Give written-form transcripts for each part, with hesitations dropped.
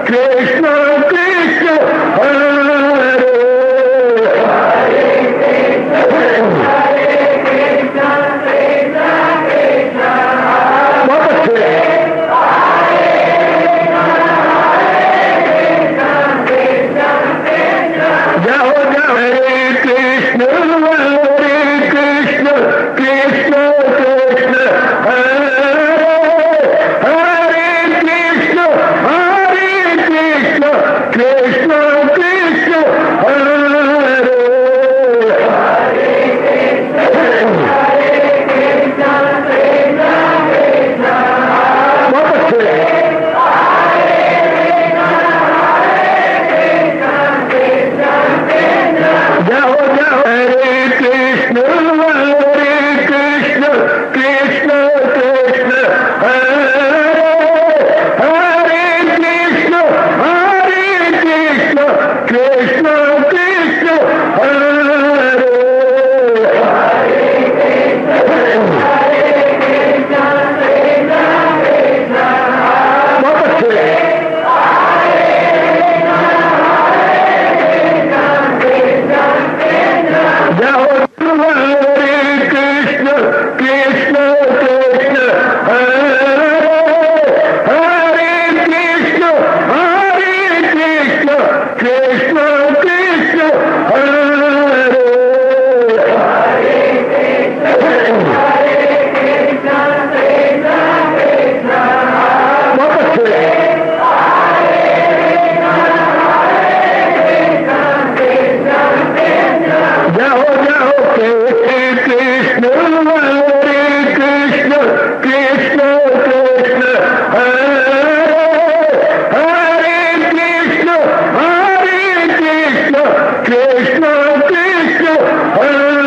कृष्ण कृष्ण हरे बहुत अच्छे जाओ जाओ हरे कृष्ण कृष्ण कृष्ण हरे हरे कृष्ण कृष्ण कृष्ण हरे बहुत अच्छे जाओ जाओ हरे कृष्ण कृष्ण कृष्ण हरे हरे कृष्ण कृष्ण कृष्ण हरे बहुत अच्छे जाओ हरे कृष्ण कृष्ण हरे हरे कृष्ण कृष्ण कृष्ण हरे बहुत अच्छे जाओ जाओ कृष्ण कृष्ण कृष्ण हरे हरे कृष्ण कृष्ण कृष्ण हरे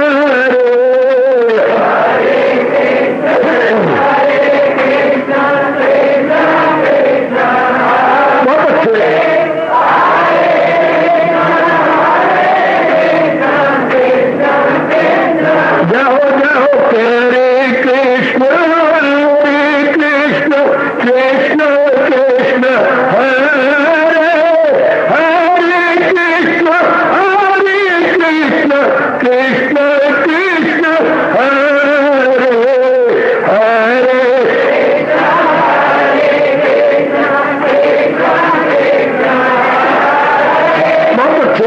बहुत अच्छे जाओ जाओ हरे कृष्ण कृष्ण हरे हरे कृष्ण कृष्ण हरे हरे बहुत अच्छे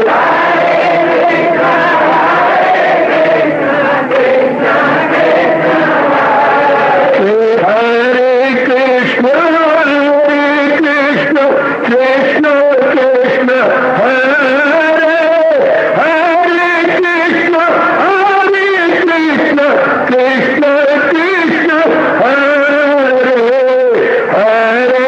हरे कृष्ण कृष्ण हरे हरे कृष्ण कृष्ण हरे हरे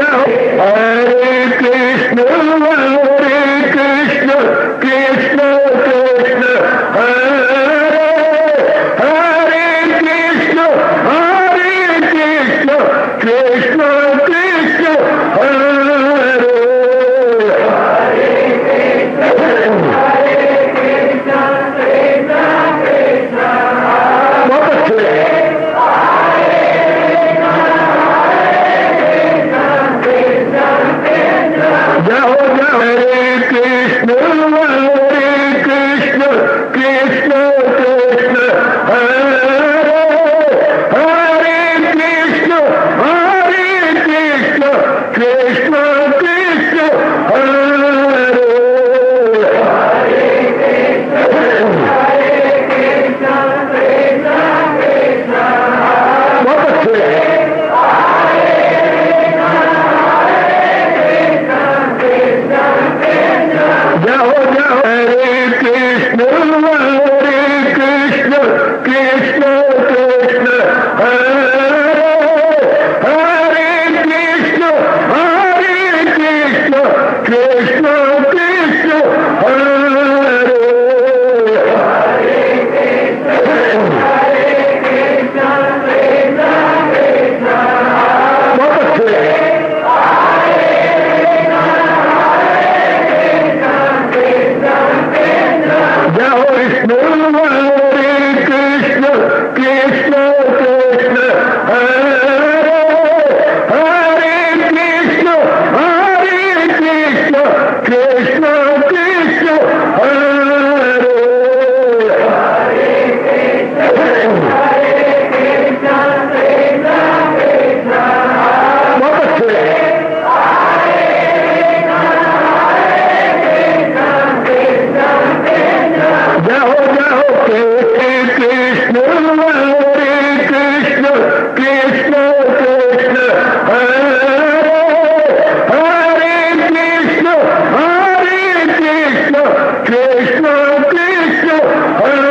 हरे कृष्ण कृष्ण कृष्ण हरे हरे कृष्ण कृष्ण कृष्ण हरे बहुत अच्छे जाओ जाओ हरे कृष्ण कृष्ण कृष्ण हरे हरे कृष्ण कृष्ण कृष्ण हरे बहुत अच्छे जाओ जाओ हरे कृष्ण कृष्ण कृष्ण हरे हरे कृष्ण कृष्ण कृष्ण हरे बहुत अच्छे जाओ विष्णु हरे कृष्ण कृष्ण हरे हरे कृष्ण कृष्ण हरे बहुत अच्छे जाओ जाओ कृष्ण कृष्ण कृष्ण हरे हरे कृष्ण कृष्ण हरे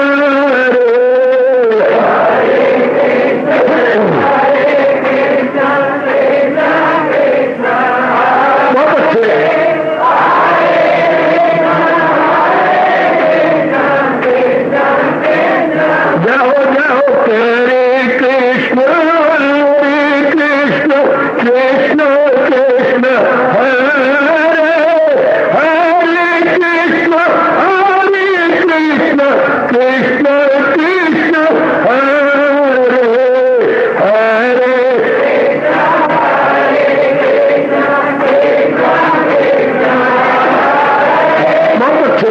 बहुत अच्छे जाओ जाओ हरे कृष्ण कृष्ण हरे हरे कृष्ण कृष्ण हरे हरे बहुत अच्छे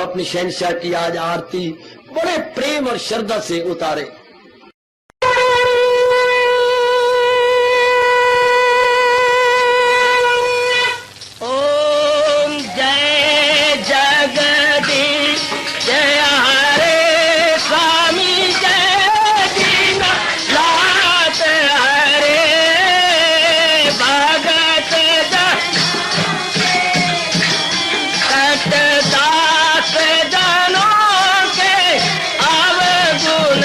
अपनी शहनशाह की आज आरती बड़े प्रेम और श्रद्धा से उतारे। ओम जय जगदीश जय हरे स्वामी जय दीनानाथ हरे भगत दास जनों के अवगुण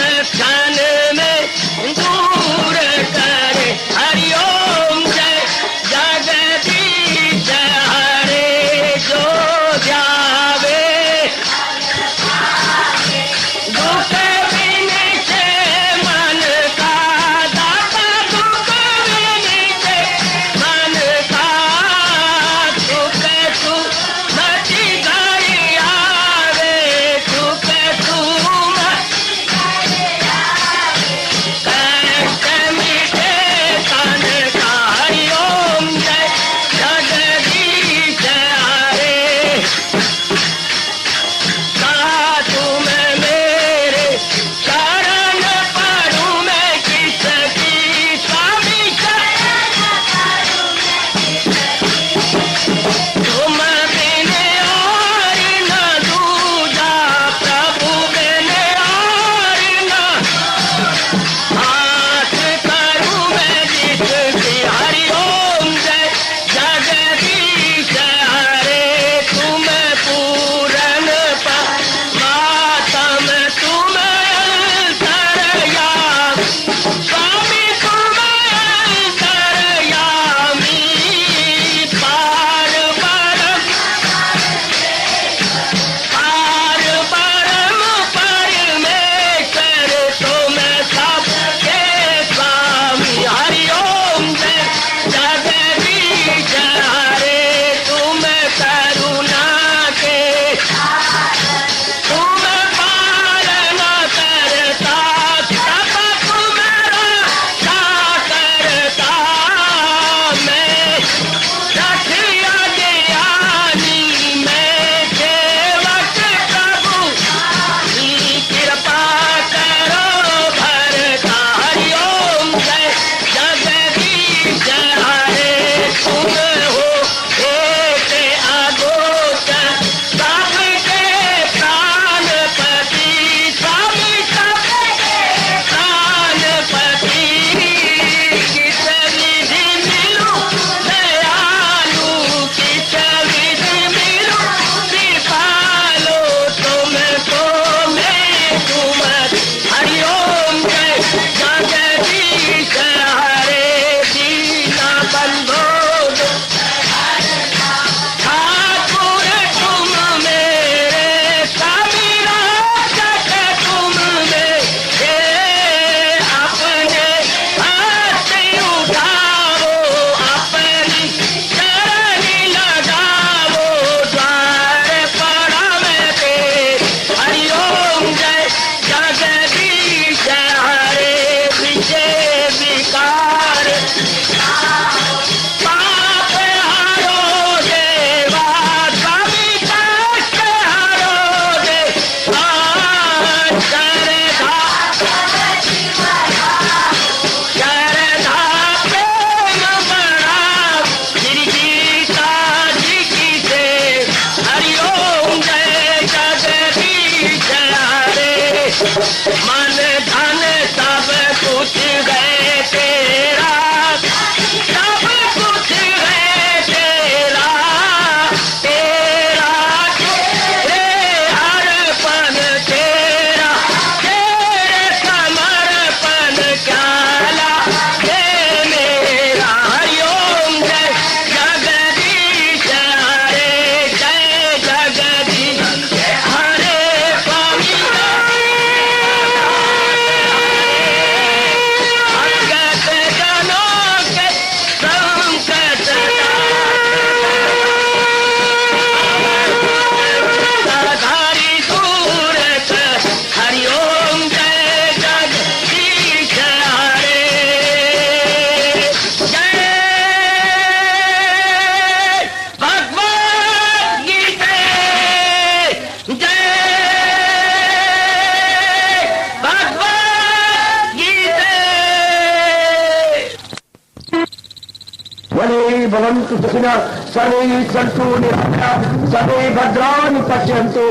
भवन्तु सुखिनः सर्वे सन्तु निरामयाः सर्वे भद्राणि पश्यन्तु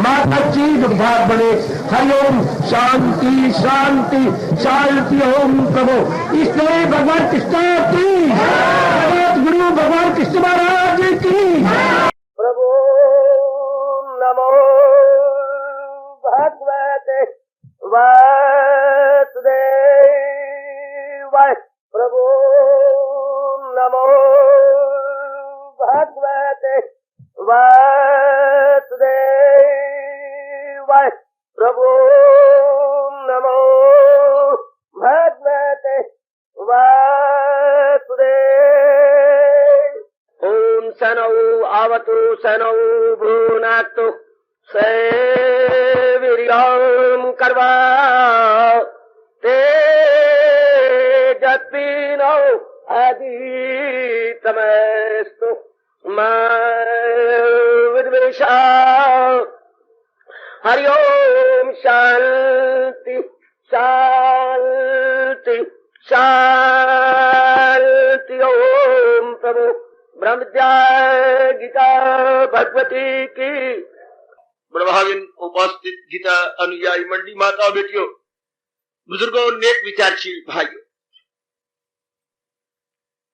मा कश्चित् दुर्भाग् भवेत्। हरि ओम शांति शांति शांति। ओम प्रभु इसलिए भगवान कृष्ण की जगत गुरु भगवान कृष्ण महाराज की प्रभु नमो भगवते वासुदेवाय। प्रभु नमो भगवते वासुदेवाय। प्रभु नमो भगवते वासुदेवाय। ओम सनौ आवतु सनौ भुनाक्तु सेवीर्यं कर्वा तेजस्विनो अधीतमस्तु मा विद्वेषा। हरि ओम शांति शांति शांति। ओम प्रभु ब्रह्म विद्या गीता भगवती की। प्रभाविन उपस्थित गीता अनुयायी मंडी माता बेटियों, बुजुर्गों, नेक विचारशील भाइयों,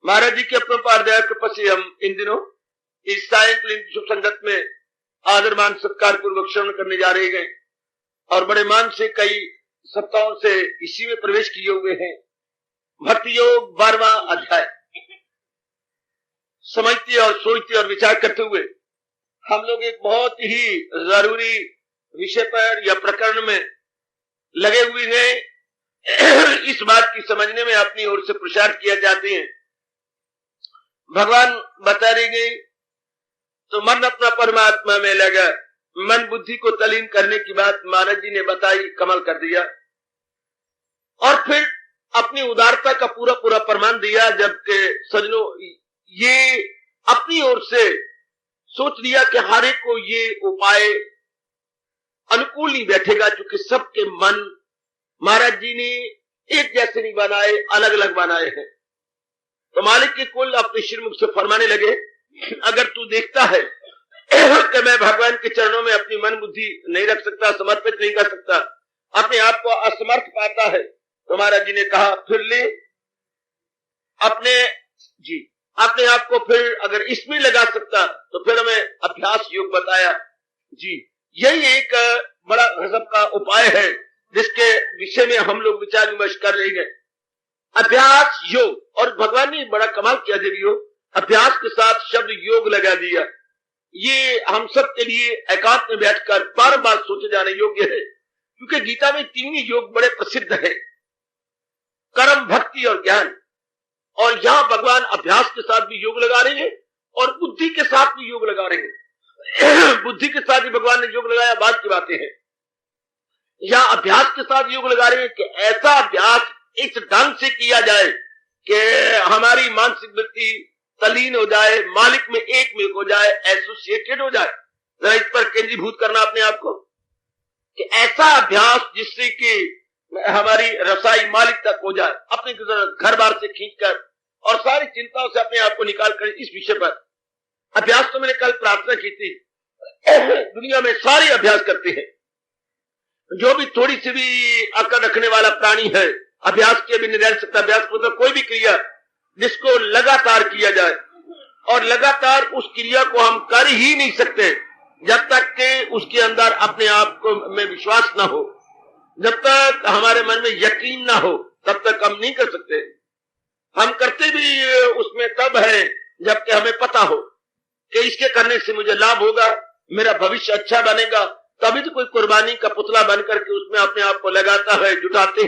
महाराज जी के अपने पारदया कृपा से हम इन दिनों इस सायंकालीन शुभ संगत में आदर मान सत्कार पूर्वक श्रवण करने जा रहे हैं और बड़े मान से कई सप्ताहों से इसी में प्रवेश किए हुए हैं। भक्ति योग 12वां अध्याय। समझते और सोचते और विचार करते हुए हम लोग एक बहुत ही जरूरी विषय पर या प्रकरण में लगे हुए हैं। इस बात की समझने में अपनी ओर से प्रचार किया जाते हैं। भगवान बता रहे गए तो मन अपना परमात्मा में लगा। मन बुद्धि को तलीन करने की बात महाराज जी ने बताई, कमाल कर दिया। और फिर अपनी उदारता का पूरा पूरा प्रमाण दिया, जबकि सजनों ये अपनी ओर से सोच लिया कि हर एक को ये उपाय अनुकूल नहीं बैठेगा, क्योंकि सबके मन महाराज जी ने एक जैसे नहीं बनाए, अलग अलग बनाए हैं। तो मालिक के कुल अपने श्रीमुख से फरमाने लगे, अगर तू देखता है कि मैं भगवान के चरणों में अपनी मन बुद्धि नहीं रख सकता, समर्पित नहीं कर सकता, अपने आप को असमर्थ पाता है, तो महाराज जी ने कहा फिर ले अपने आप को, फिर अगर इसमें लगा सकता तो फिर हमें अभ्यास योग बताया जी। यही एक बड़ा गजब का उपाय है जिसके विषय में हम लोग विचार विमर्श कर रहे हैं। अभ्यास योग। और भगवान ने बड़ा कमाल किया देवियों, अभ्यास के साथ शब्द योग लगा दिया। ये हम सब के लिए एकांत में बैठकर बार बार सोचे जाने योग्य है, क्योंकि गीता में 3 योग बड़े प्रसिद्ध है, कर्म, भक्ति और ज्ञान। और यहाँ भगवान अभ्यास के साथ भी योग लगा रहे हैं और बुद्धि के साथ भी योग लगा रहे हैं। बुद्धि के साथ ही भगवान ने योग लगाया, बात की बातें हैं। यहाँ अभ्यास के साथ योग लगा रहे हैं कि ऐसा अभ्यास इस ढंग से किया जाए कि हमारी मानसिक वृत्ति तलीन हो जाए, मालिक में एक मिल हो जाए, एसोसिएटेड हो जाए। जरा इस पर केंद्रीभूत करना अपने आप को कि ऐसा अभ्यास जिससे कि हमारी रसाई मालिक तक हो जाए, अपने घर बार से खींचकर और सारी चिंताओं से अपने आप को निकाल कर। इस विषय पर अभ्यास तो मैंने कल प्रार्थना की थी। दुनिया में सारे अभ्यास करते हैं, जो भी थोड़ी सी भी अकड़ रखने वाला प्राणी है अभ्यास के भी नहीं रह सकता। अभ्यास को मतलब कोई भी क्रिया जिसको लगातार किया जाए, और लगातार उस क्रिया को हम कर ही नहीं सकते जब तक कि उसके अंदर अपने आप को में विश्वास ना हो, जब तक हमारे मन में यकीन ना हो, तब तक हम नहीं कर सकते। हम करते भी उसमें तब है जबकि हमें पता हो कि इसके करने से मुझे लाभ होगा, मेरा भविष्य अच्छा बनेगा, तभी तो कोई कुर्बानी का पुतला बनकर के उसमें अपने आप को लगाता है, जुटाते।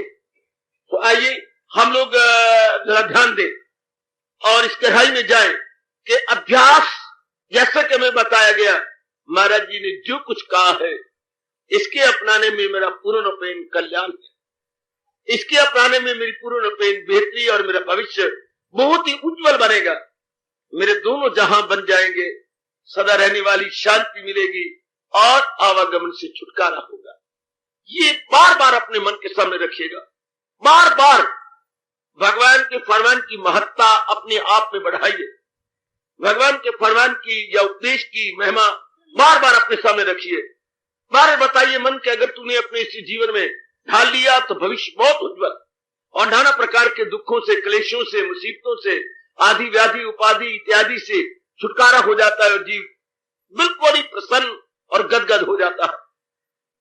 तो आइए हम लोग जरा ध्यान दें और इस गहराई में जाएं कि अभ्यास, जैसा कि हमें बताया गया, महाराज जी ने जो कुछ कहा है, इसके अपनाने में मेरा पूर्ण प्रेम कल्याण है, इसके अपनाने में मेरी पूर्ण प्रेम बेहतरी और मेरा भविष्य बहुत ही उज्जवल बनेगा। मेरे दोनों जहां बन जाएंगे, सदा रहने वाली शांति मिलेगी और आवागमन से छुटकारा होगा। ये बार बार अपने मन के सामने रखिएगा, बार बार भगवान के फरमान की महत्ता अपने आप में बढ़ाइए। भगवान के फरमान की या उपदेश की महिमा बार बार अपने सामने रखिए। बार बार बताइए मन के अगर तूने अपने इस जीवन में ढाल लिया तो भविष्य बहुत उज्जवल और नाना प्रकार के दुखों से, क्लेशों से, मुसीबतों से, आदि व्याधि उपाधि इत्यादि से छुटकारा हो जाता है और जीव बिल्कुल ही प्रसन्न और गदगद हो जाता है।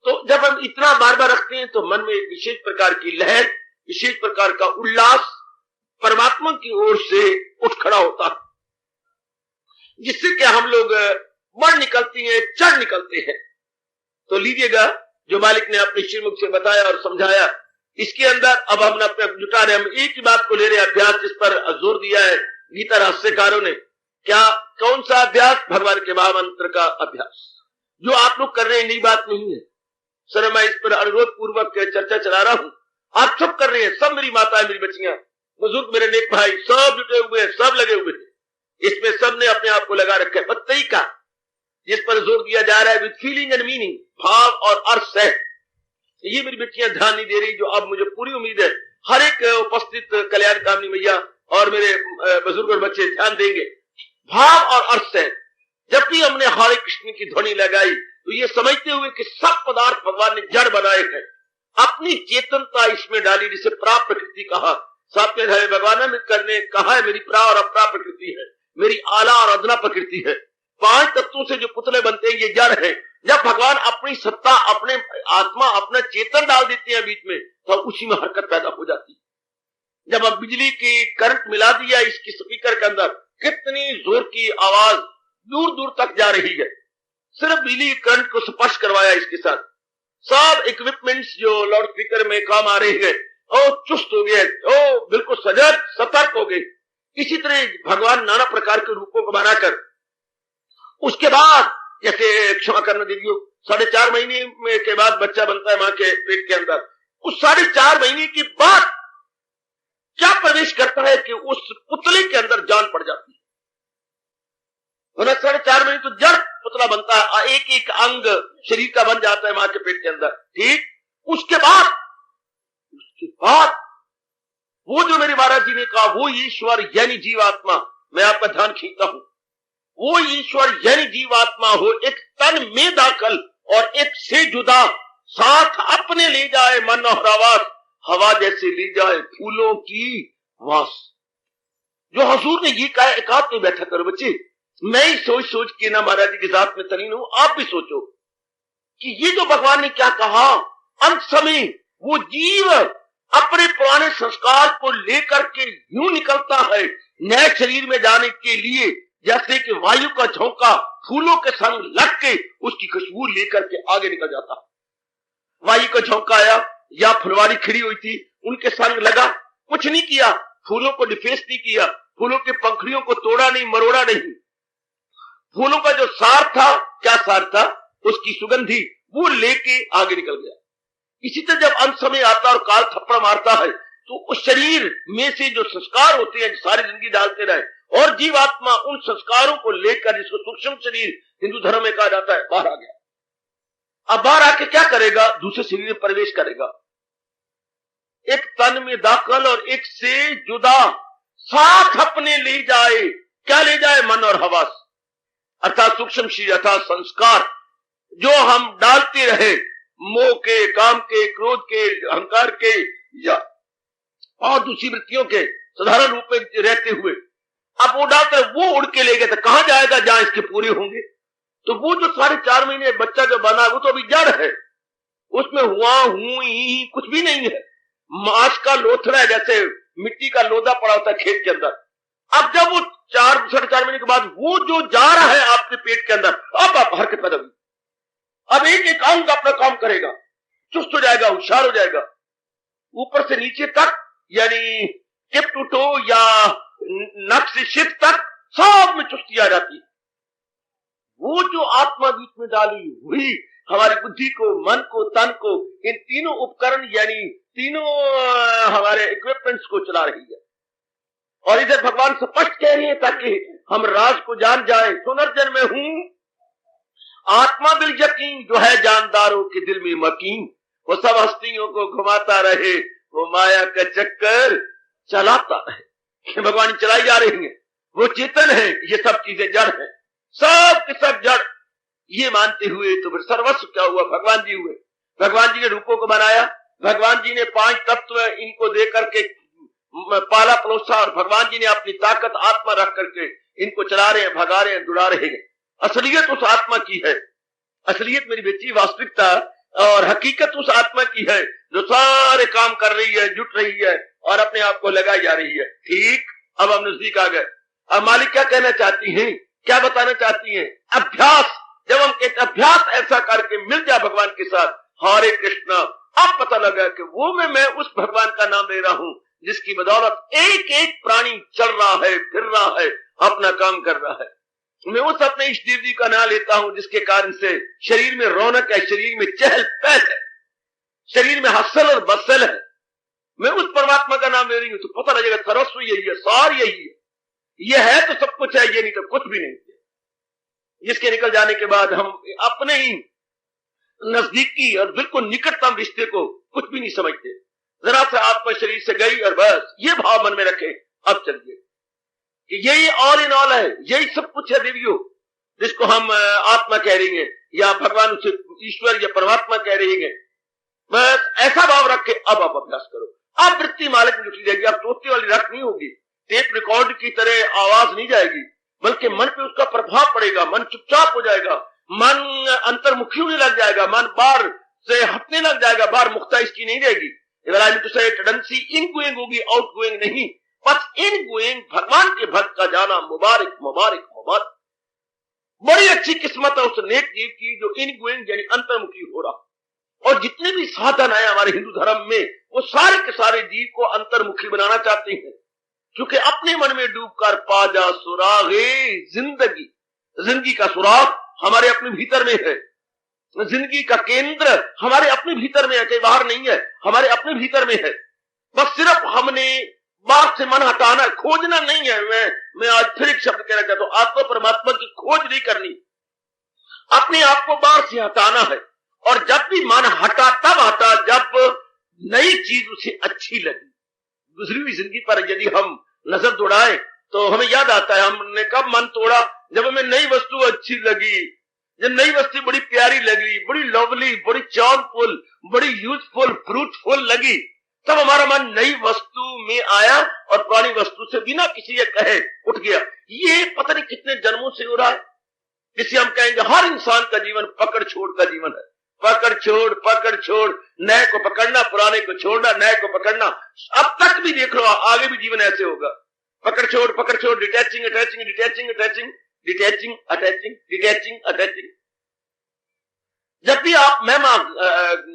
तो जब हम इतना बार बार रखते हैं तो मन में एक विशेष प्रकार की लहर, विशेष प्रकार का उल्लास परमात्मा की ओर से उठ खड़ा होता है, जिससे क्या हम लोग बढ़ निकलते हैं, चढ़ निकलते हैं। तो लीजिएगा जो मालिक ने अपने श्रीमुख से बताया और समझाया, इसके अंदर अब हम अपने जुटा रहे, हम एक ही बात को ले रहे अभ्यास, जिस पर जोर दिया है गीता रहस्यकारों ने। क्या, कौन सा अभ्यास? भगवान के महामंत्र का अभ्यास, जो आप लोग कर रहे हैं, नई बात नहीं है सर। मैं इस पर अनुरोध पूर्वक चर्चा चला रहा हूं, आप सब कर रहे हैं, सब मेरी माताएं, मेरी बच्चियां, बुजुर्ग, मेरे नेक भाई, सब जुटे हुए हैं, सब लगे हुए हैं इसमें, सब ने अपने आप को लगा रखा है। बत्तई का जिस पर जोर दिया जा रहा है विद फीलिंग एंड मीनिंग, भाव और अर्थ से, ये मेरी बच्चियां ध्यान नहीं दे रही, जो अब मुझे पूरी उम्मीद है हर एक उपस्थित कल्याण कामनी मैया और मेरे बुजुर्ग और बच्चे ध्यान देंगे। भाव और अर्थ से जब भी हमने हरे कृष्ण की ध्वनि लगाई तो ये समझते हुए कि सब पदार्थ भगवान ने जड़ बनाए हैं, अपनी चेतनता इसमें डाली, जिसे प्रा प्रकृति कहा। सातवें अध्याय भगवान ने करने कहा है मेरी प्रा और अपरा प्रकृति है, मेरी आला और अदना प्रकृति है। 5 तत्वों से जो पुतले बनते हैं ये जड़ है। जब भगवान अपनी सत्ता, अपने आत्मा, अपना चेतन डाल देते हैं बीच में, तो उसी में हरकत पैदा हो जाती है। जब अब बिजली की करंट मिला दिया इसकी स्पीकर के अंदर, कितनी जोर की आवाज दूर दूर तक जा रही है, सिर्फ बिजली करंट को स्पर्श करवाया इसके साथ। सब इक्विपमेंट्स जो लाउड स्पीकर में काम आ रहे हैं, ओ चुस्त हो गए, ओ बिल्कुल सजग सतर्क हो गए। इसी तरह भगवान नाना प्रकार के रूपों को बनाकर, उसके बाद जैसे क्षमा करना दीजिए, 4.5 महीने के बाद बच्चा बनता है मां के पेट के अंदर, उस 4.5 महीने के बाद क्या प्रवेश करता है कि उस पुतले के अंदर जान पड़ जाती है। 4.5 महीने तो जड़ पुतला बनता है, एक एक अंग शरीर का बन जाता है मां के पेट के अंदर, ठीक। उसके बाद वो जो मेरे महाराज जी ने कहा, वो ईश्वर यानी जीवात्मा, मैं आपका ध्यान खींचता हूं, वो ईश्वर यानी जीवात्मा हो, एक तन में दाखिल और एक से जुदा, साथ अपने ले जाए मन और आवाज, हवा जैसे ले जाए फूलों की वास। जो हजूर ने ये कहा, एकांत में बैठा करो बच्चे, मैं ही सोच सोच के ना महाराज जी के साथ में तलीन हूं, आप भी सोचो कि ये जो भगवान ने क्या कहा, अंत समय वो जीव अपने पुराने संस्कार को लेकर के यूं निकलता है नए शरीर में जाने के लिए, जैसे कि वायु का झोंका फूलों के संग लग के उसकी खुशबू लेकर के आगे निकल जाता। वायु का झोंका आया या फुलवारी खड़ी हुई थी, उनके संग लगा, कुछ नहीं किया, फूलों को डिफेस नहीं किया, फूलों के पंखड़ियों को तोड़ा नहीं, मरोड़ा नहीं। फूलों का जो सार था, क्या सार था, उसकी सुगंधी, वो लेके आगे निकल गया। इसी तरह जब अंत समय आता और काल थप्पड़ मारता है, तो उस शरीर में से जो संस्कार होते हैं, सारी जिंदगी डालते रहे, और जीवात्मा उन संस्कारों को लेकर, जिसको सूक्ष्म शरीर हिंदू धर्म में कहा जाता है, बाहर आ गया। अब बाहर आके क्या करेगा? दूसरे शरीर में प्रवेश करेगा, एक तन में दाखिल और एक से जुदा, साथ अपने ले जाए, क्या ले जाए? मन और हवास, अर्थात सूक्ष्म शरीर, अर्थात संस्कार जो हम डालते रहे, मोह के, काम के, क्रोध के, अहंकार के या और दूसरी वृत्तियों के साधारण रूप में रहते हुए, अब वो डालते, वो उड़ के ले गए, तो कहां जाएगा जहां इसके पूरे होंगे। तो वो जो 4.5 महीने बच्चा जो बना, वो तो अभी जड़ है, उसमें हुआ ही कुछ भी नहीं है, मांस का लोथड़ा है, जैसे मिट्टी का लोदा पड़ा होता है खेत के अंदर। अब जब वो 4.5 महीने के बाद वो जो जा रहा है आपके पेट के अंदर, अब आप हरकत पैदा हुई, अब एक एक अंग अपना काम करेगा, चुस्त हो जाएगा, होशियार हो जाएगा, ऊपर से नीचे तक, यानी टिप टू टो या नक से शिर तक सब में चुस्ती आ जाती है। वो जो आत्मा बीच में डाली हुई हमारी बुद्धि को, मन को, तन को, इन तीनों उपकरण यानी तीनों हमारे इक्विपमेंट्स को चला रही है। और इधर भगवान स्पष्ट कह रही है ताकि हम राज को जान जाए, पुनर्जन्म में हूं आत्मा बिल यकीन, जो है जानदारों के दिल में मकीन, वो सब हस्तियों को घुमाता रहे, वो माया का चक्कर चलाता रहे। भगवान चलाई जा रही है, वो चेतन है, ये सब चीजें जड़ है, सब के सब जड़। ये मानते हुए तो फिर सर्वस्व क्या हुआ? भगवान जी हुए। भगवान जी ने रूपों को बनाया, भगवान जी ने 5 तत्व इनको दे करके पाला पलोसा, और भगवान जी ने अपनी ताकत आत्मा रख करके इनको चला रहे हैं, भगा रहे हैं, दुड़ा रहे हैं। असलियत उस आत्मा की है, असलियत मेरी बेटी वास्तविकता और हकीकत उस आत्मा की है जो सारे काम कर रही है, जुट रही है और अपने आप को लगाई जा रही है। ठीक, अब हम नजदीक आ गए। अब मालिक क्या कहना चाहती हैं, क्या बताना चाहती हैं? अभ्यास। जब हम कहते अभ्यास ऐसा करके मिल जाए भगवान के साथ, हरे कृष्णा, अब पता लगा कि वो मैं उस भगवान का नाम ले रहा हूं जिसकी बदौलत एक एक प्राणी चल रहा है, फिर रहा है, अपना काम कर रहा है। मैं उस अपने इष्ट देव जी का नाम लेता हूं जिसके कारण से शरीर में रौनक है, शरीर में चहल पहल है, शरीर में हसल और बसल है। मैं उस परमात्मा का नाम ले रही हूं तो पता लगेगा सर्वस्व यही है, सार यही है। यह है तो सब कुछ है, ये नहीं तो कुछ भी नहीं है। जिसके निकल जाने के बाद हम अपने ही नजदीकी और बिल्कुल निकटतम रिश्ते को कुछ भी नहीं समझते। जरा से आत्मा शरीर से गई और बस ये भाव मन में रखे, अब चलिए कि यही ऑल इन ऑल है, यही सब कुछ है देवियों, जिसको हम आत्मा कह रही हैं या भगवान उसे ईश्वर या परमात्मा कह रही हैं। बस ऐसा भाव रखे, अब आप अभ्यास करो। अब वृत्ति मालिक में जुटी रहेगी, अब तोते वाली रख नहीं होगी, टेप रिकॉर्ड की तरह आवाज नहीं जाएगी, बल्कि मन पे उसका प्रभाव पड़ेगा, मन चुपचाप हो जाएगा, मन अंतर्मुखी होने लग जाएगा, मन बाहर से हटने लग जाएगा, बाहर मुक्ता इसकी नहीं रहेगी। टेंडेंसी इन गोइंग होगी, आउट गोइंग नहीं, बस इन गोइंग भगवान के भक्त का जाना मुबारक मुबारक मुबारक। बड़ी अच्छी किस्मत है उस नेक जीव की जो इन गोइंग यानी अंतर्मुखी हो रहा। और जितने भी साधन आए हमारे हिंदू धर्म में, वो सारे के सारे जीव को अंतर्मुखी बनाना चाहते हैं, क्योंकि अपने मन में डूबकर पा जा सुरागे जिंदगी। जिंदगी का सुराग हमारे अपने भीतर में है, जिंदगी का केंद्र हमारे अपने भीतर में है, कहीं बाहर नहीं है, हमारे अपने भीतर में है। बस सिर्फ हमने बाहर से मन हटाना, खोजना नहीं है। मैं आज फिर एक शब्द कहना चाहता हूं, आत्मा परमात्मा की खोज नहीं करनी, अपने आप को बाहर से हटाना है। और जब भी मन हटा तब हटा जब नई चीज उसे अच्छी लगी। गुजरी हुई जिंदगी पर यदि हम नजर दौड़ाएं तो हमें याद आता है हमने कब मन तोड़ा, जब हमें नई वस्तु अच्छी लगी, जब नई वस्तु बड़ी प्यारी लगी, बड़ी लवली, बड़ी चार्मफुल, बड़ी यूजफुल, फ्रूटफुल लगी, तब हमारा मन नई वस्तु में आया और पुरानी वस्तु से बिना किसी ये कहे उठ गया। ये पता नहीं कितने जन्मों से हो रहा है, जिसे हम कहेंगे हर इंसान का जीवन पकड़ छोड़ का जीवन है। पकड़ छोड़, नए को पकड़ना, पुराने को छोड़ना, नए को पकड़ना। अब तक भी देख लो, आगे भी जीवन ऐसे होगा। पकड़ छोड़, detaching attaching, detaching attaching, detaching attaching, detaching attaching. जब भी आप महिमा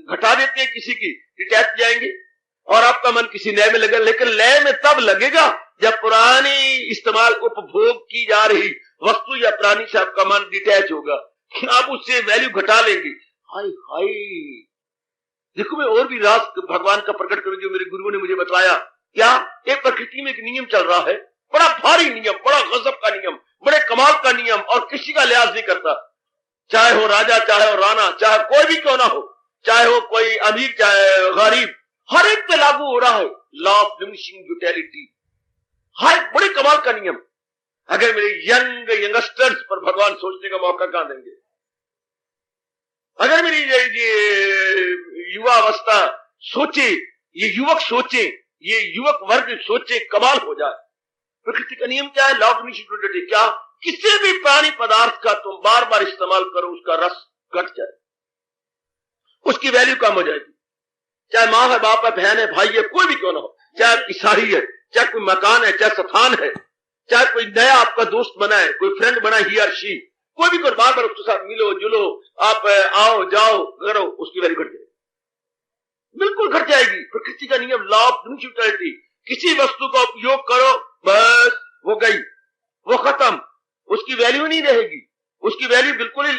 घटा देते हैं किसी की, डिटैच जाएंगे और आपका मन किसी नए में लगेगा। लेकिन लय में तब लगेगा जब पुरानी इस्तेमाल उपभोग की जा रही वस्तु या प्राणी से आपका मन डिटैच होगा, आप उससे वैल्यू घटा लेंगे। हाय हाय, देखो मैं और भी राज भगवान का प्रकट करूं जो मेरे गुरुओं ने मुझे बताया। क्या एक प्रकृति में एक नियम चल रहा है, बड़ा भारी नियम, बड़ा गजब का नियम, बड़े कमाल का नियम, और किसी का लिहाज नहीं करता। चाहे हो राजा, चाहे हो राणा, चाहे कोई भी क्यों ना हो, चाहे हो कोई अमीर, चाहे गरीब, हर एक पे लागू हो रहा है लॉ ऑफ डिमिनिशिंग यूटिलिटी। हर बड़े कमाल का नियम। अगर मेरे यंगस्टर्स पर भगवान सोचने का मौका कहां देंगे? अगर मेरी ये युवा अवस्था सोचे, ये युवक सोचे, ये युवक वर्ग सोचे, कमाल हो जाए। प्रकृति का नियम क्या है? Law of diminishing utility. क्या किसी भी प्राणी पदार्थ का तुम बार बार इस्तेमाल करो, उसका रस घट जाए, उसकी वैल्यू कम हो जाएगी। चाहे माँ है, बाप है, बहन है, भाई है, कोई भी क्यों ना हो, चाहे ईसाई है, चाहे कोई मकान है, चाहे स्थान है, चाहे कोई नया आपका दोस्त बना है, कोई फ्रेंड बना ही और शी, कोई भी कोई बार बार उसके साथ मिलो जुलो, आप आओ जाओ करो, उसकी वैल्यू घट जाएगी, बिल्कुल घट जाएगी। प्रकृति का नियम लॉ ऑफ यूटिलिटी। किसी वस्तु का उपयोग करो, बस वो गई, वो खत्म, उसकी वैल्यू नहीं रहेगी, उसकी वैल्यू बिल्कुल ही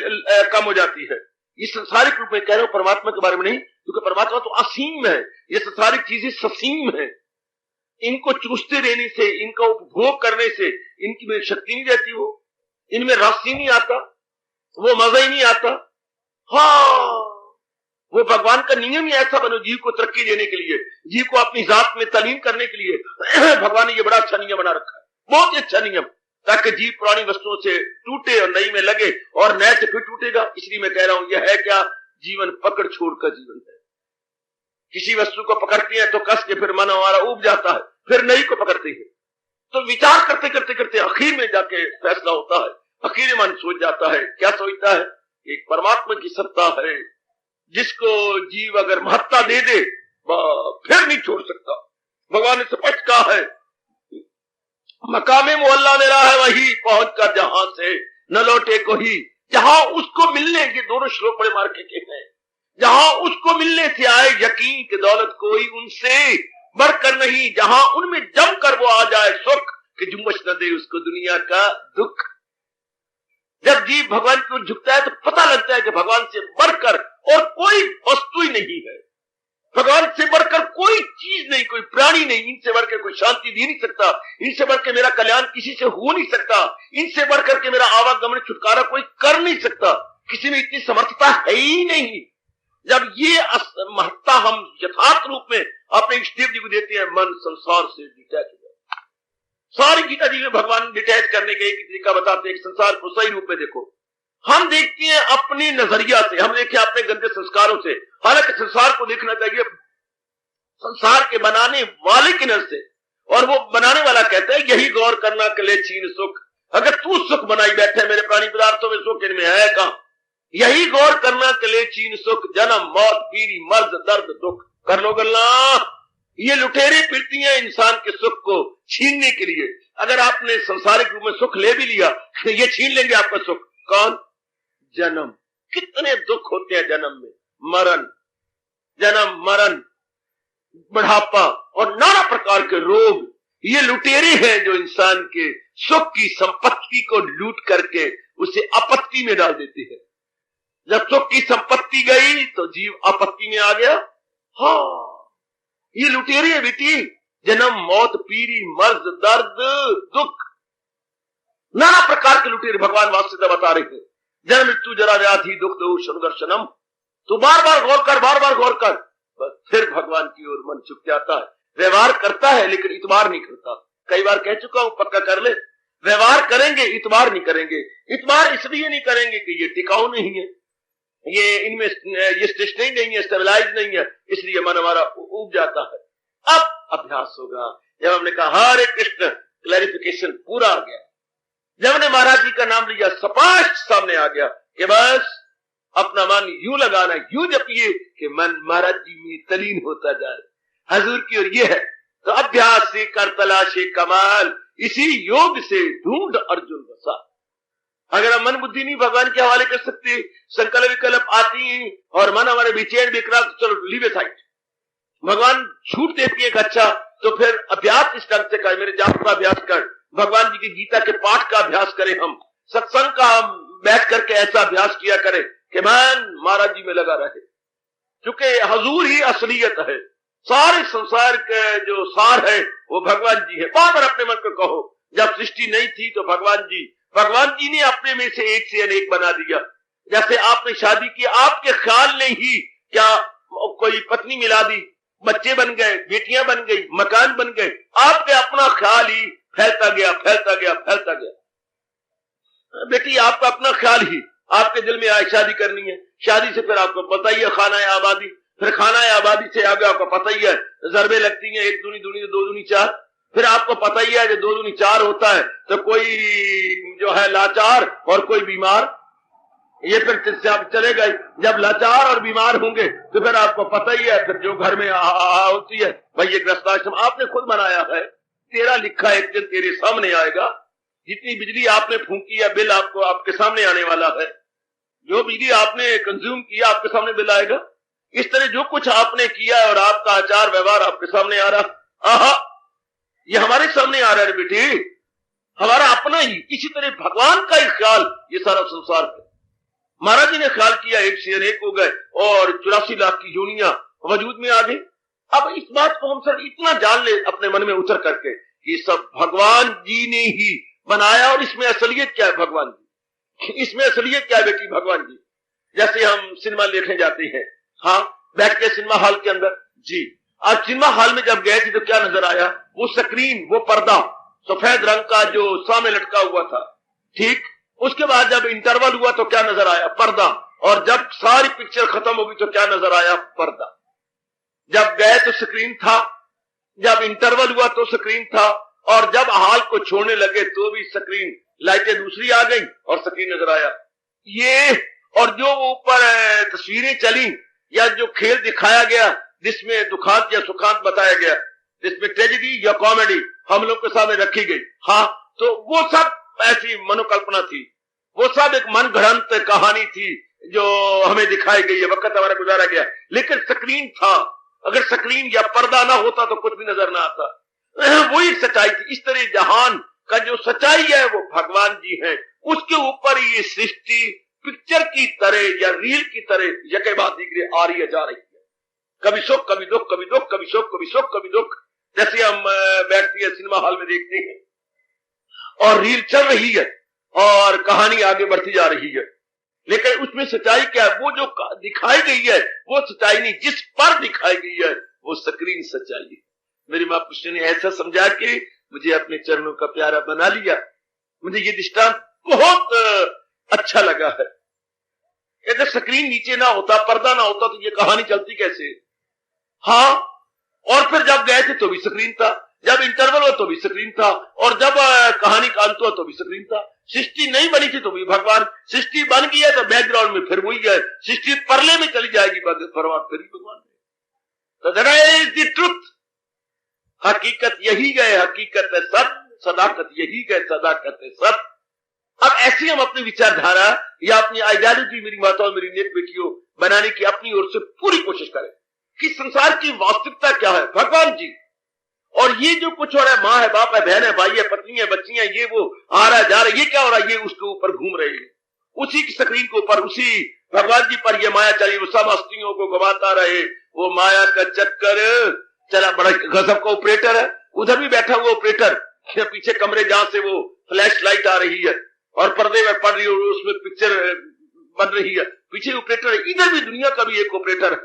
कम हो जाती है। इस संसारिक रूप में कह रहे हो, परमात्मा के बारे में नहीं, क्योंकि परमात्मा तो असीम है, ये संसारिक चीजें ससीम है। इनको चूसते रहने से, इनका उपभोग करने से इनकी में शक्ति नहीं रहती, वो इनमें रस ही नहीं आता, वो मजा ही नहीं आता। हाँ, वो भगवान का नियम ही ऐसा बनो जीव को तरक्की देने के लिए, जीव को अपनी जात में तलीम करने के लिए भगवान ने ये बड़ा अच्छा नियम बना रखा है, बहुत ही अच्छा नियम। ताकि जीव पुरानी वस्तुओं से टूटे और नई में लगे और नए से फिर टूटेगा। इसलिए मैं कह रहा हूं, यह है क्या? जीवन पकड़ छोड़ का जीवन है। किसी वस्तु को पकड़ती है तो कस के फिर मन हमारा उब जाता है, फिर नई को पकड़ती है। तो विचार करते करते करते आखिर में जाके फैसला होता है। आखिर में मन सोच जाता है, क्या सोचता है? एक परमात्मा की सत्ता है जिसको जीव अगर महत्ता दे दे फिर नहीं छोड़ सकता। भगवान ने स्पष्ट कहा है, मकामे मोहल्ला मेरा है वही पहुंच कर जहां से न लौटे कोई। जहां उसको मिलने, ये दोनों श्लोक बड़े मार्के के हैं, जहां उसको मिलने से आए यकीन की दौलत कोई उनसे बढ़कर नहीं। जहां उनमें जमकर वो आ जाए सुख कि जुम्मश न दे उसको दुनिया का दुख। जब जीव भगवान की ओर झुकता है तो पता लगता है कि भगवान से बढ़कर और कोई वस्तु ही नहीं है, भगवान से बढ़कर कोई चीज नहीं, कोई प्राणी नहीं, इनसे बढ़कर कोई शांति दे नहीं सकता, इनसे बढ़कर मेरा कल्याण किसी से हो नहीं सकता, इनसे बढ़कर के मेरा आवागमन छुटकारा कोई कर नहीं सकता। किसी में इतनी समर्थता है ही नहीं। जब ये महत्ता हम यथार्थ रूप में अपने इष्ट देव जी को देते हैं, मन संसार से डिटैच हो जाता है। सारी गीता जी में भगवान डिटैच करने का एक तरीका बताते हैं, संसार को सही रूप में देखो। हम देखते हैं अपने नजरिया से, हम देखते हैं अपने गंदे संस्कारों से। हालांकि संसार को देखना चाहिए संसार के बनाने वाले की नजर से, और वो बनाने वाला कहता है यही गौर करना के लिए छीन सुख। अगर तू सुख बनाई बैठे मेरे प्राणी पदार्थों में, सुख इनमें है कहां? यही गौर करना के लिए छीन सुख, जन्म मौत पीरी मर्ज दर्द दुख। कर लो गल्ला, ये लुटेरे फिरती हैं इंसान के सुख को छीनने के लिए। अगर आपने संसारिक रूप में सुख ले भी लिया तो ये छीन लेंगे आपका सुख। कौन? जन्म। कितने दुख होते हैं जन्म में, मरण, जन्म मरण, बुढ़ापा और नाना प्रकार के रोग। ये लुटेरे हैं जो इंसान के सुख की संपत्ति को लूट करके उसे आपत्ति में डाल देते हैं। जब सुख की संपत्ति गई तो जीव आपत्ति में आ गया। हाँ, ये लुटेरे है बेटी, जन्म मौत पीरी मर्ज दर्द दुख, नाना प्रकार के लुटेरे भगवान वास्तव बता रहे थे। जन्म मृत्यु जरा व्याधि दुख दोष संघर्षणम। तो बार बार गौर कर, बार बार गौर कर, बस फिर भगवान की ओर मन झुक जाता है। व्यवहार करता है लेकिन इतबार नहीं करता। कई बार कह चुका हूं, पक्का कर ले, व्यवहार करेंगे इतबार नहीं करेंगे। इतबार इसलिए नहीं करेंगे कि ये टिकाऊ नहीं है, ये इनमें ये स्टेशनरी नहीं है, स्टेबलाइज नहीं है, इसलिए मन हमारा उब जाता है। अब अभ्यास होगा। जब हमने कहा हरे कृष्ण, क्लैरिफिकेशन पूरा आ गया। जब हमने महाराज जी का नाम लिया, स्पष्ट सामने आ गया कि बस अपना मन यूं लगाना, यूं जपिए कि मन महाराज जी में तलीन होता जाए हजूर की ओर। ये है तो अभ्यास से कर तलाशे कमाल, इसी योग से ढूंढ अर्जुन बसा। अगर हम मन बुद्धि नहीं भगवान के हवाले कर सकते, संकल्प विकल्प आती हैं और मन हमारे बेचैन बेकरार, चलो लीव ए साइड। भगवान छूट देती है अच्छा, तो फिर अभ्यास इस ढंग से कर, मेरे जाप का अभ्यास कर, भगवान जी की गीता के पाठ का अभ्यास करें, हम सत्संग का हम बैठ करके ऐसा अभ्यास किया करें कि मन महाराज जी में लगा रहे। क्योंकि हजूर ही असलियत है, सारे संसार के जो सार है वो भगवान जी है। बार बार अपने मन को कहो, जब सृष्टि नहीं थी तो भगवान जी ने अपने में से एक से अनेक बना दिया। जैसे आपने शादी की, आपके ख्याल ने ही क्या कोई पत्नी मिला दी, बच्चे बन गए, बेटियां बन गई, मकान बन गए, आपके अपना ख्याल ही फैलता गया फैलता गया फैलता गया। बेटी आपका अपना ख्याल ही आपके दिल में आए शादी करनी है, शादी से फिर आपको पता ही है खाना है आबादी, फिर खाना है आबादी से आगे आपको पता ही है जरबे लगती हैं, एक दूनी दूनी दो दूनी चार, फिर आपको पता ही है जो दो दूनी चार होता है तो कोई जो है लाचार और कोई बीमार, ये फिर आप चलेगा ही। जब लाचार और बीमार होंगे तो फिर आपको पता ही है फिर जो घर में होती है भाई, ये गृहस्थाश्रम आपने खुद बनाया है, तेरा लिखा एक दिन तेरे सामने आएगा। जितनी बिजली आपने फूंकी है बिल आपको आपके सामने आने वाला है, जो बिजली आपने कंज्यूम किया आपके सामने बिल आएगा। इस तरह जो कुछ आपने किया है और आपका आचार व्यवहार आपके सामने आ रहा, आहा ये हमारे सामने आ रहा है बेटी, हमारा अपना ही। इसी तरह भगवान का ही ख्याल ये सारा संसार है। महाराज जी ने ख्याल किया, एक से अनेक हो गए और 84 लाख की योनियां वजूद में आ गई। अब इस बात को हम सब इतना जान ले अपने मन में उतर करके कि सब भगवान जी ने ही बनाया, और इसमें असलियत क्या है भगवान जी, इसमें असलियत क्या है बेटी भगवान जी। जैसे हम सिनेमा देखने जाते हैं, हाँ बैठ के सिनेमा हॉल के अंदर जी, आज सिनेमा हॉल में जब गए थे तो क्या नजर आया, वो स्क्रीन, वो पर्दा, सफेद रंग का जो सामने लटका हुआ था। ठीक, उसके बाद जब इंटरवल हुआ तो क्या नजर आया? पर्दा। और जब सारी पिक्चर खत्म हो गई तो क्या नजर आया? पर्दा। जब गए तो स्क्रीन था, जब इंटरवल हुआ तो स्क्रीन था, और जब हाल को छोड़ने लगे तो भी स्क्रीन, लाइटें दूसरी आ गई और स्क्रीन नजर आया। ये और जो ऊपर तस्वीरें चली या जो खेल दिखाया गया जिसमें दुखांत या सुखांत बताया गया, जिसमें ट्रेजेडी या कॉमेडी हम लोग के सामने रखी गई, हाँ, तो वो सब ऐसी मनोकल्पना थी, वो सब एक मन घड़ंत कहानी थी जो हमें दिखाई गई है। वक्त हमारा गुजारा गया, लेकिन स्क्रीन था। अगर स्क्रीन या पर्दा ना होता तो कुछ भी नजर ना आता। वही सच्चाई थी। इस तरह जहान का जो सच्चाई है वो भगवान जी हैं, उसके ऊपर ये सृष्टि पिक्चर की तरह या रील की तरह यके बाद दिगरे आ रही है, जा रही है। कभी सुख कभी दुख, कभी दुख कभी सुख, कभी सुख कभी दुख, जैसे हम बैठते हैं सिनेमा हॉल में देखते हैं और रील चल रही है और कहानी आगे बढ़ती जा रही है, लेकिन उसमें सच्चाई क्या है? वो जो दिखाई गई है वो सच्चाई नहीं, जिस पर दिखाई गई है वो स्क्रीन सच्चाई है। मेरी मां पुष्टि ने ऐसा समझा कि मुझे अपने चरणों का प्यारा बना लिया। मुझे ये दृष्टांत बहुत अच्छा लगा है। अगर स्क्रीन नीचे ना होता, पर्दा ना होता तो ये कहानी चलती कैसे? हाँ, और फिर जब गए थे तो भी स्क्रीन था, जब इंटरवल हो तो भी स्क्रीन था, और जब कहानी का अंत हुआ तो भी स्क्रीन था। सृष्टि नहीं बनी थी तो भी भगवान, सृष्टि बन गई है तो बैकग्राउंड में फिर वही है, सृष्टि परले में चली जाएगी भगवान, फिर भगवान। तो दैट इज द ट्रुथ। हकीकत यही है, हकीकत है सत्य, सदाकत यही है, सदाकत है सत्य। अब ऐसी हम अपनी विचारधारा या अपनी आइडियोलॉजी, मेरी माताओं मेरी नेक बेटियों, बनाने की अपनी ओर से पूरी कोशिश करें कि संसार की वास्तविकता क्या है, भगवान जी। और ये जो कुछ हो रहा है, माँ है, बाप है, बहन है, भाई है, पत्नी है, बच्ची है, ये वो आ रहा है जा रहा है, ये क्या हो रहा है? ये उसके ऊपर घूम रहे हैं, उसी की स्क्रीन के ऊपर, उसी भगवान जी पर ये माया चली, वो सब हस्तियों को घुमाता रहे। वो माया का चक्कर चला। बड़ा गजब का ऑपरेटर है, उधर भी बैठा हुआ ऑपरेटर, पीछे कमरे जहां से वो फ्लैश लाइट आ रही है और पर्दे में पड़ रही है, उसमें पिक्चर बन रही है, पीछे ऑपरेटर है। इधर भी दुनिया का भी एक ऑपरेटर है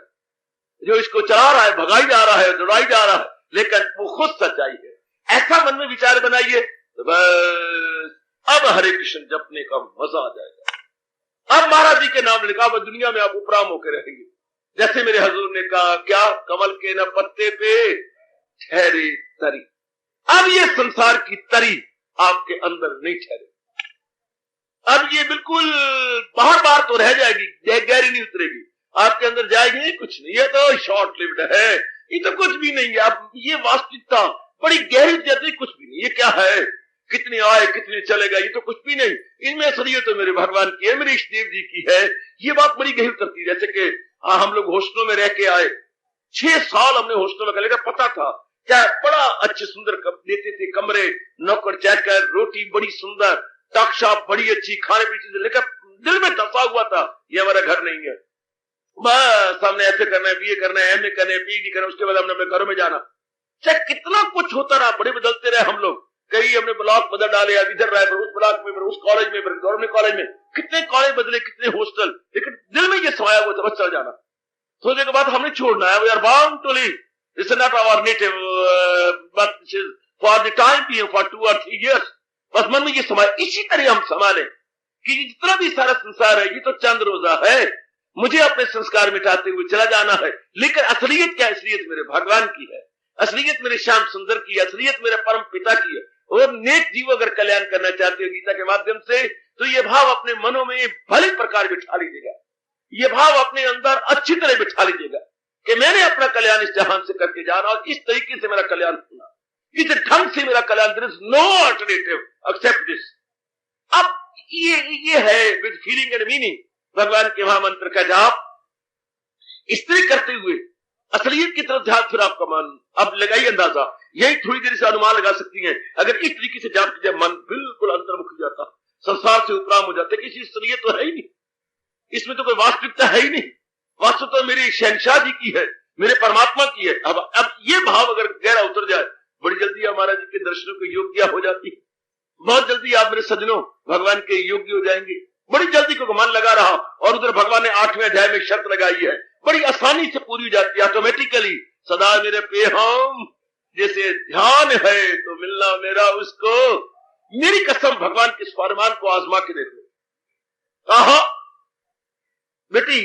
जो इसको चला रहा है, भगाई जा रहा है, दौड़ाई जा रहा है, लेकिन वो खुद सच्चाई है। ऐसा मन में विचार बनाइए तो बस अब हरे कृष्ण जपने का मजा आ जाएगा। अब महाराज जी के नाम लिखा, वह दुनिया में आप उपराम होकर रहेंगे। जैसे मेरे हजूर ने कहा, क्या कमल के न पत्ते पे ठहरे तरी। अब ये संसार की तरी आपके अंदर नहीं ठहरे, अब ये बिल्कुल बाहर बाहर तो रह जाएगी, गहरी नहीं उतरेगी, आपके अंदर जाएगी नहीं, कुछ नहीं, ये तो शॉर्ट लिव्ड है, ये तो कुछ भी नहीं है। अब ये वास्तविकता बड़ी गहरी जाती, कुछ भी नहीं, ये क्या है, कितने आए कितने चलेगा, ये तो कुछ भी नहीं। इनमें असलियत तो मेरे भगवान की है, मेरे इष्टदेव जी की है। ये बात बड़ी गहरी उतरती है। जैसे कि हम लोग हॉस्टलों में रह के आए, 6 साल हमने हॉस्टल में, लेकिन पता था क्या बड़ा अच्छे सुंदर देते थे कमरे, नौकर चाकर, रोटी बड़ी सुंदर, टॉकशॉप बड़ी अच्छी, खाने पीने चीजें, लेकिन दिल में धसा हुआ था ये हमारा घर नहीं है। बस हमने ऐसे करना है, बीए करना है, एमए करना है, पीएचडी करना है, उसके बाद हमने अपने घरों में जाना। चाहे कितना कुछ होता रहा, बड़े बदलते रहे हम लोग, कई हमने ब्लॉक बदल डाले, इधर रहे, फिर उस ब्लॉक में, फिर उस कॉलेज में, फिर गवर्नमेंट कॉलेज में, कितने कॉलेज बदले, कितने हॉस्टल, लेकिन दिल में ये समाया हुआ था बस चल जाना। सोचने के बाद हमने छोड़ना है, we are bound to leave, this is not our native, but this is for the time being, for 2 or 3 years। बस मन में ये समाया। इसी तरह हम संभाले कि जितना भी सारा संसार है ये तो चंद रोजा है, मुझे अपने संस्कार मिटाते हुए चला जाना है। लेकिन असलियत क्या? असलियत मेरे भगवान की है, असलियत मेरे श्याम सुंदर की है, असलियत मेरे परम पिता की है। और नेक जीव अगर कल्याण करना चाहते हो गीता के माध्यम से, तो ये भाव अपने मनों में भली प्रकार बिठा लीजिएगा, ये भाव अपने अंदर अच्छी तरह बिठा लीजिएगा कि मैंने अपना कल्याण इस जहान से करके जाना और इस तरीके से मेरा कल्याण होना, इस ढंग से मेरा कल्याण, there is no alternative except this. अब ये है विद फीलिंग एंड मीनिंग भगवान के महामंत्र का जाप। इस तरह करते हुए असलियत की तरफ ध्यान, फिर आपका मन, अब लगाइए अंदाजा, यही थोड़ी देर से अनुमान लगा सकती हैं। अगर इस तरीके से जाप कीजिए, मन बिल्कुल अंतर्मुख हो जाता, संसार से उपराम हो जाता, किसी असलियत तो है ही नहीं, इसमें तो कोई वास्तविकता है ही नहीं। वास्तविकता तो मेरे शहंशाह जी की है, मेरे परमात्मा की है। अब ये भाव अगर गहरा उतर जाए, बड़ी जल्दी महाराज जी के दर्शनों के योग्य हो जाती, बहुत जल्दी आप मेरे सज्जनों भगवान के योग्य हो जाएंगे। बड़ी जल्दी को मन लगा रहा, और उधर भगवान ने 8वें अध्याय में शर्त लगाई है, बड़ी आसानी से पूरी हो जाती है ऑटोमेटिकली। सदा मेरे पे हम जैसे ध्यान है तो मिलना मेरा उसको। मेरी कसम, भगवान के इस फरमान को आजमा के देखो। आहा बेटी,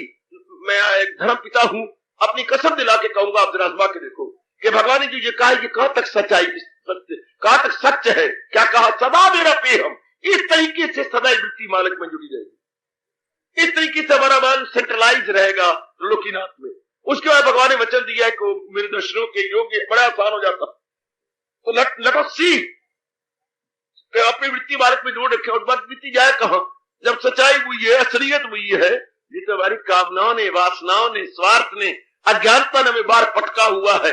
मैं एक धर्म पिता हूं, अपनी कसम दिला के कहूंगा, आप जरा आजमा के देखो कि भगवान ने जो ये कहा, ये कहां तक सच्चाई, कहां तक सच है। क्या कहा? सदा मेरा पेहम। इस तरीके से सदा वृत्ति मालक में जुड़ी रहेगी, इस तरीके से हमारा मन सेंट्रलाइज रहेगा लोकीनाथ में। उसके बाद भगवान ने वचन दिया है कि मेरे दर्शनों के योग्य बड़ा आसान हो जाता। तो लेट अस सी, अपनी वृत्ति मालक में जोड़ रखे। और बात वृत्ति जाए कहां? जब सच्चाई हुई है, असलियत हुई है, ये तो हमारी कामनाओं ने, वासनाओं ने, स्वार्थ ने, अज्ञानता ने हमें बार पटका हुआ है।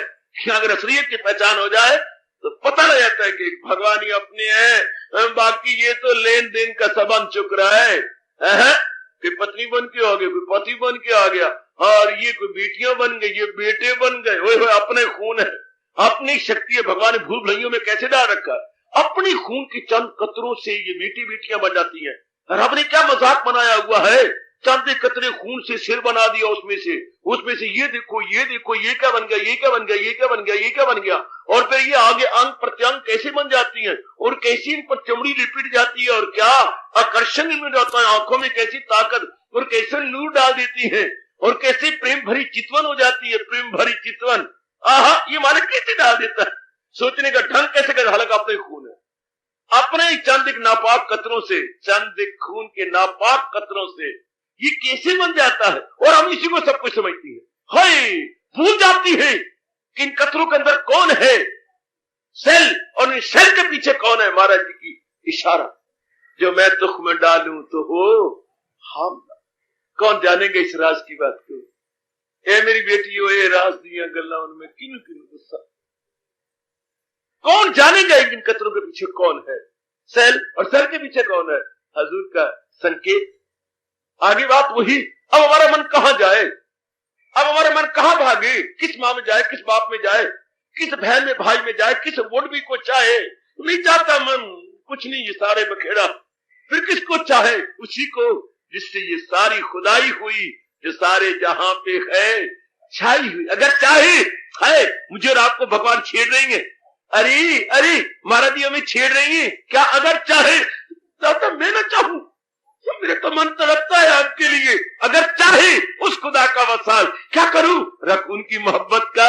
अगर असलियत की पहचान हो जाए तो पता लग जाता है कि भगवान ही अपने हैं, बाकी ये तो लेन देन का संबंध चुक रहा है। कोई पत्नी बन के आ गया, कोई पति बन के आ गया, और ये कोई बेटियां बन गई, ये बेटे बन गए। वो अपने खून है, अपनी शक्ति है। भगवान ने भूल भुलैयों में कैसे डाल रखा है? अपनी खून की चंद कतरों से ये बेटी बेटियां बन जाती हैं। रब ने क्या मजाक बनाया हुआ है? चंद कतरे खून से सिर बना दिया, उसमें से ये देखो, ये देखो, ये क्या बन गया, ये क्या बन गया, ये क्या बन गया, ये क्या बन गया। और फिर ये आगे अंग प्रत्यंग कैसे बन जाती हैं, और कैसी इन पर चमड़ी लिपट जाती है, और क्या आकर्षण इनमें जाता है, आंखों में कैसी ताकत, और कैसे नूर डाल देती है, और कैसे प्रेम भरी चितवन हो जाती है, प्रेम भरी चितवन। आहा, ये मालिक कैसे डाल देता है? सोचने का ढंग कैसे कर? हालांकि अपने खून है, अपने ही चंद एक नापाक कतरों से, चंद एक खून के नापाक कतरों से ये कैसे बन जाता है? और हम इसी को सब कुछ समझती है, हाय भूल जाती है कि इन कतरों के अंदर कौन है, सेल, और इन सेल के पीछे कौन है? महाराज जी की इशारा, जो मैं तुख में डालूं तो हो हम। कौन जानेंगे इस राज की बात को? ए मेरी बेटियों, ये राज दिया गल्ला उनमें किन किन गुस्सा, कौन जानेगा इन कतरों के पीछे कौन है? सेल, और सेल के पीछे कौन है? हजूर का संकेत। आगे बात वही। अब हमारा मन कहां जाए? अब हमारा मन कहां भागे? किस मां में जाए, किस बाप में जाए, किस बहन में, भाई में जाए, किस वोडवी को चाहे? नहीं चाहता मन कुछ नहीं, ये सारे बखेड़ा। फिर किसको चाहे? उसी को जिससे ये सारी खुदाई हुई, जो सारे जहां पे है छाई हुई। अगर चाहे है, मुझे और आपको भगवान छेड़ रही है। अरे अरे महाराज जी हमें छेड़ रही है क्या? अगर चाहे तो मैं ना चाहूं, मेरे तो मन तड़पता है आपके लिए। अगर चाहे उस खुदा का वसाल, क्या करूं? रख उनकी मोहब्बत का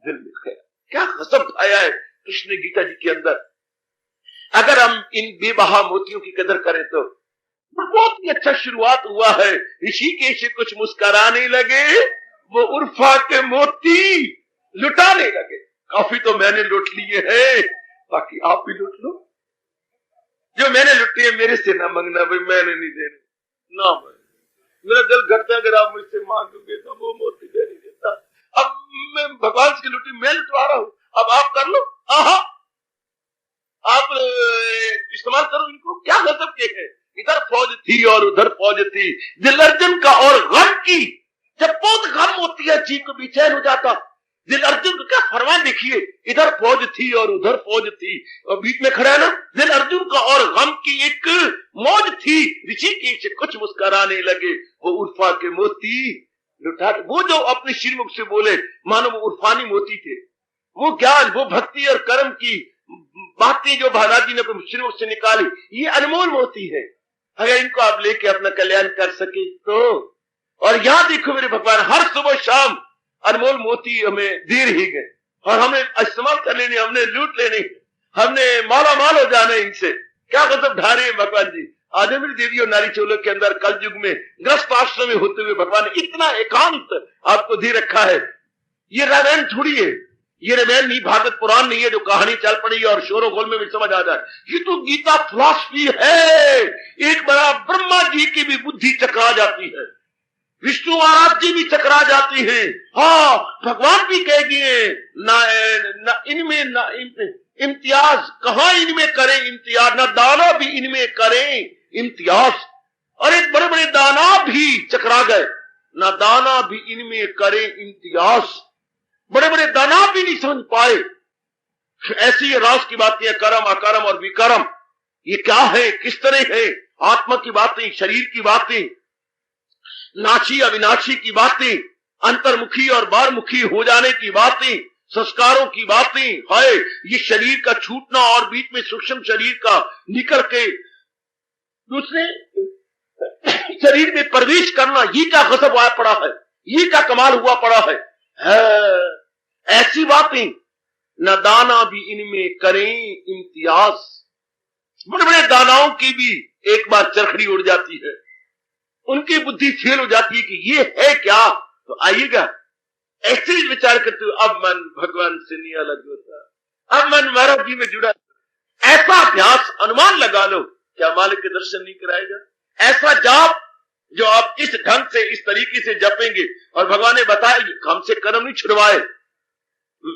दिल में खैर। क्या गजब ढाया है कृष्ण गीता जी के अंदर। अगर हम इन बेबहा मोतियों की कदर करें तो बहुत ही अच्छा शुरुआत हुआ है। ऋषिकेश कुछ मुस्कुराने लगे, वो उर्फा के मोती लुटाने लगे। काफी तो मैंने लूट लिए हैं, बाकी आप भी लूट लो। जो मैंने लुटी है मेरे से ना मांगना भाई, मैंने नहीं देना ना। मेरा दिल घटता है अगर आप मुझसे मांगोगे तो वो मोती दे नहीं देता। अब मैं भगवान की लुटी मैं लुटवा रहा हूं, अब आप कर लो। आहा, आप इस्तेमाल करो इनको। क्या गजब के है? इधर फौज थी और उधर फौज थी, दिल अर्जुन का और गम की। जब बहुत गम होती है जी को बेचैन हो जाता। दिल अर्जुन का क्या फरमान देखिए, इधर फौज थी और उधर फौज थी, और बीच में खड़ा है ना, दिल अर्जुन का और गम की एक मौज थी। ऋषिकेश कुछ मुस्कुराने लगे, वो उर्फा के मोती लुटा। वो जो अपने श्रीमुख से बोले मानो वो उर्फानी मोती थे। वो ज्ञान, वो भक्ति और कर्म की बातें जो महाराज जी ने अपने श्रीमुख से निकाली, ये अनमोल मोती है। अगर इनको आप लेके अपना कल्याण कर सके तो। और यहां देखो मेरे भगवान, हर सुबह शाम अनमोल मोती हमें दे रही गए, और हमें इस्तेमाल कर लेने, हमने लूट लेने, हमने माला माल हो जाना इनसे। क्या गजब ढा रहे हैं भगवान जी। आदमी देवी और नारी चोलों के अंदर कल युग में ग्रस्त आश्रम में होते हुए भगवान ने इतना एकांत आपको दे रखा है। ये रामायण थोड़ी है, ये रामायण नहीं, भागवत पुराण नहीं है जो कहानी चल पड़ी और शोरों गोल में भी समझ आ जाए। ये तो गीता फिलॉसफी है। एक बड़ा ब्रह्मा जी की भी बुद्धि चकरा जाती है, विष्णु महाराज जी भी चकरा जाती हैं। हाँ, भगवान भी कह दिए ना इनमें ना इम्तियाज, कहां इनमें करें इम्तियाज, ना दाना भी इनमें करें इम्तियाज। और एक बड़े बड़े दाना भी चकरा गए, ना दाना भी इनमें करें इम्तियाज। बड़े बड़े दाना भी नहीं समझ पाए। ऐसी राज की बातें, कर्म अकर्म और विकर्म, ये क्या है, किस तरह है, आत्मा की बातें, शरीर की बातें, नाची अविनाशी की बातें, अंतर्मुखी और बाहरमुखी हो जाने की बातें, संस्कारों की बातें है, ये शरीर का छूटना और बीच में सूक्ष्म शरीर का निकल के दूसरे शरीर में प्रवेश करना, ये क्या गजब आया पड़ा है, ये क्या कमाल हुआ पड़ा है। ऐसी बातें न दाना भी इनमें करें इम्तियाज। बड़े बड़े दानाओं की भी एक बार चरखड़ी उड़ जाती है, उनकी बुद्धि फेल हो जाती है कि ये है क्या। तो आइएगा ऐसे ही विचार करते हुए, अब मन भगवान से नहीं अलग होता, अब मन महाराज जी में जुड़ा। ऐसा अभ्यास अनुमान लगा लो, क्या मालिक के दर्शन नहीं कराएगा। ऐसा जाप जो आप इस ढंग से इस तरीके से जपेंगे, और भगवान ने बताया हमसे कर्म नहीं छुड़वाए,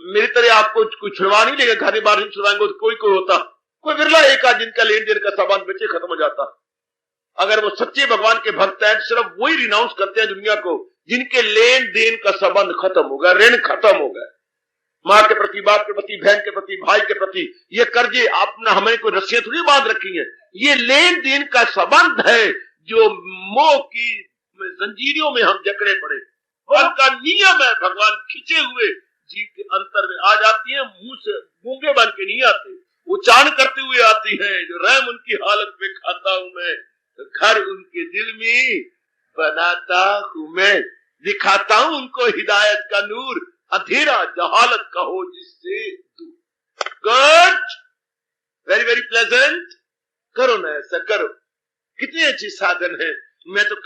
मेरी तरह आपको कोई छुड़वा नहीं लेगा, घर बार नहीं छुड़वाएंगे तो कोई होता, कोई बिरला एक आध जिनका लेन देन का संबंध बचे खत्म हो जाता। अगर वो सच्चे भगवान के भक्त हैं, सिर्फ वही रिनाउंस करते हैं दुनिया को जिनके लेन देन का संबंध खत्म हो गया, ऋण खत्म हो गया। माँ के प्रति, बाप के प्रति, बहन के प्रति, भाई के प्रति, ये कर्जे आपने हमें कोई रस्सियां थोड़ी बांध रखी है, ये लेन देन का संबंध है जो मोह की जंजीरों में हम जकड़े पड़े। उनका नियम है, भगवान खिंचे हुए जीव के अंतर में आ जाती है, मुंह से गूंगे बन के नहीं आते, उच्चारण करते हुए आती है। जो रहम उनकी हालत में खाता हूं मैं, तो घर उनके दिल में बनाता हूं मैं, दिखाता हूं उनको हिदायत का नूर, अंधेरा जहालत का हो जिससे दूर। Good, very very pleasant. करो ना, ऐसा करो। कितने अच्छे साधन है। मैं तो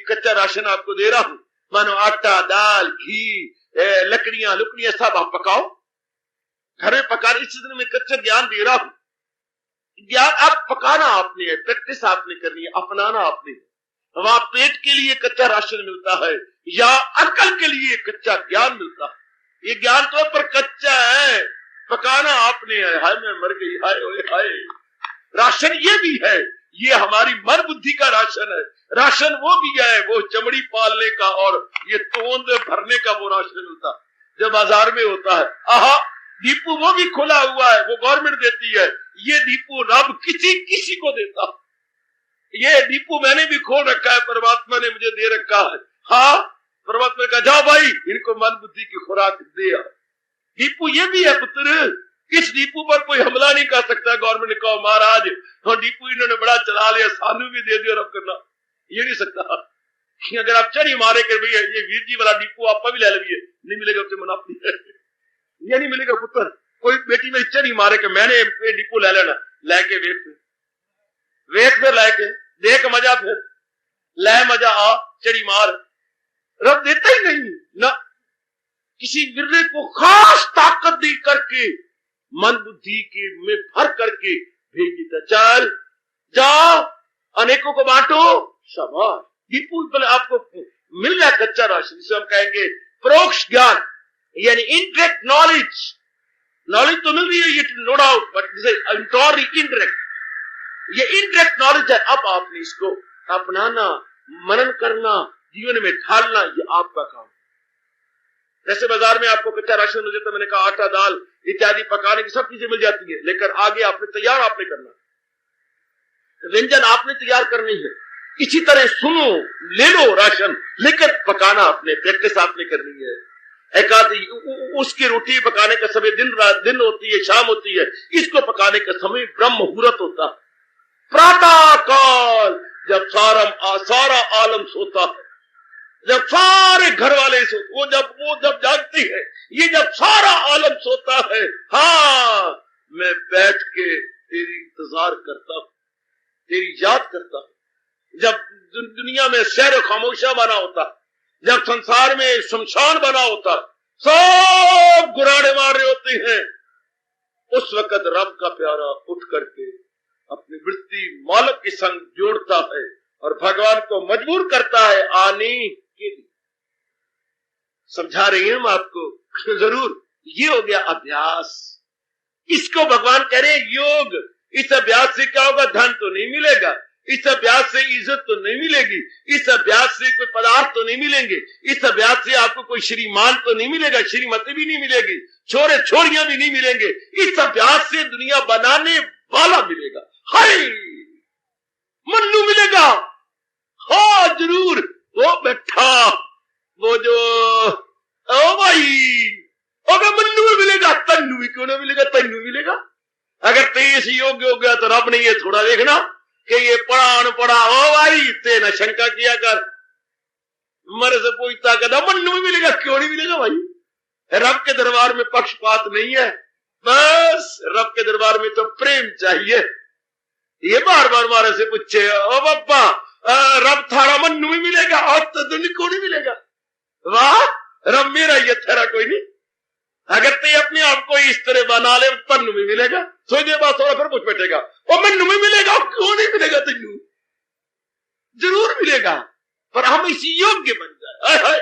कच्चा राशन आपको दे रहा हूं, मानो आटा, दाल, घी, लकड़ियां लुकड़ियां सब आप पकाओ, घर में पका। इस दिन में कच्चा ज्ञान दे रहा हूं। ज्ञान आप पकाना आपने है, प्रैक्टिस आपने करनी है, अपनाना आपने है। वहां पेट के लिए कच्चा राशन मिलता है या अकल के लिए कच्चा ज्ञान मिलता है। ये ज्ञान तो पर कच्चा है, पकाना आपने है। हाय मैं मर गई, हाय ओए हाय। राशन ये भी है, ये हमारी मन बुद्धि का राशन है। राशन वो भी है, वो चमड़ी पालने का और ये तोंद भरने का वो राशन मिलता है जो बाजार में होता है। आहा, डीपू वो भी खुला हुआ है, वो गवर्नमेंट देती है। ये डीपू रब किसी को देता, ये डीपू मैंने भी खोल रखा है, परमात्मा ने मुझे दे रखा है। हाँ, परमात्मा ने कहा जाओ भाई इनको मन बुद्धि की खुराक दे। डीपू ये भी है पुत्र, इस डीपू पर कोई हमला नहीं कर सकता। गवर्नमेंट ने कहा महाराज हाँ डीपू इन्होंने बड़ा चला लिया, सानू भी दे दिया, रब करना ये नहीं सकता। अगर आप चढ़ी मारे कर भैया ये वीर जी वाला डीपू आप भी ले लीजिए, नहीं मिलेगा उससे मुनाफी है, ये नहीं मिलेगा पुत्र। कोई बेटी में चढ़ी मारे के मैंने ये डीपू ले लेना, लेके वेख फिर लेके देख मजा, फिर ले मजा आ, चढ़ी मार। रब देता ही नहीं ना, किसी बिरले को खास ताकत दी करके मन बुद्धि के में भर करके भेज देता। चल जाओ अनेकों को बांटो, शाबाश। डीपू आपको मिल रहा कच्चा राशन, जिसे हम कहेंगे परोक्ष ज्ञान, यानी इनडायरेक्ट नॉलेज। नॉलेज तो मिल रही है, ये नो डाउट, बट इनडायरेक्ट, ये इनडायरेक्ट नॉलेज है। अब आपने इसको अपनाना, मनन करना, जीवन में ढालना, ये आपका काम। जैसे बाजार में आपको कच्चा राशन मिल जाता, मैंने कहा आटा, दाल इत्यादि पकाने की सब चीजें मिल जाती है, लेकर आगे आपने तैयार आपने करना, व्यंजन आपने तैयार करनी है। इसी तरह सुनो, ले लो राशन, लेकर पकाना आपने, प्रैक्टिस आपने करनी है। एक आधी उसकी रोटी पकाने का समय दिन होती है, शाम होती है, इसको पकाने का समय ब्रह्म मुहूर्त होता है, प्रातः काल, जब सारा आलम सोता है, जब सारे घर वाले वो जब जागती है, ये जब सारा आलम सोता है। हाँ, मैं बैठ के तेरी इंतजार करता हूं, तेरी याद करता हूं। जब दुनिया में शहर खामोशा बना होता, जब संसार में शमशान बना होता, सब गुराड़े मार रहे होते हैं, उस वक्त रब का प्यारा उठ करके अपनी वृत्ति मालक के संग जोड़ता है और भगवान को मजबूर करता है आने के लिए। समझा रही हैं हम आपको जरूर। ये हो गया अभ्यास, इसको भगवान कह रहे योग। इस अभ्यास से क्या होगा? धन तो नहीं मिलेगा, इस अभ्यास से इज्जत तो नहीं मिलेगी, इस अभ्यास से कोई पदार्थ तो नहीं मिलेंगे, इस अभ्यास से आपको कोई श्रीमान तो नहीं मिलेगा, श्रीमती भी नहीं मिलेगी, छोरे छोरियां भी नहीं मिलेंगे। इस अभ्यास से दुनिया बनाने वाला मिलेगा। हाय, मन्नू मिलेगा। हाँ जरूर, वो बैठा, वो जो ओ भाई, अगर मन्नू क्यों ना मिलेगा, तेनू मिलेगा। अगर तेईस योग्य हो गया तो रब ने ये थोड़ा देखना कि ये पढ़ा अनपढ़ा हो भाई, ते न शंका किया कर, मरे से पूछता कहता मन्नू भी मिलेगा, क्यों नहीं मिलेगा भाई। रब के दरबार में पक्षपात नहीं है, बस रब के दरबार में तो प्रेम चाहिए। ये बार बार मारे से पूछे ओ बाबा रब थारा मन्नू भी मिलेगा और तो दुनिया को नहीं मिलेगा। वाह, रब मेरा ये तेरा कोई नहीं। अगर ते अपने आप को इस तरह बना ले पन्नू भी मिलेगा, थोड़ी देर बाद थोड़ा फिर पूछ बैठेगा और मन्नू भी मिलेगा, क्यों नहीं मिलेगा, तेनू जरूर मिलेगा, पर हम इसी योग्य बन जाए।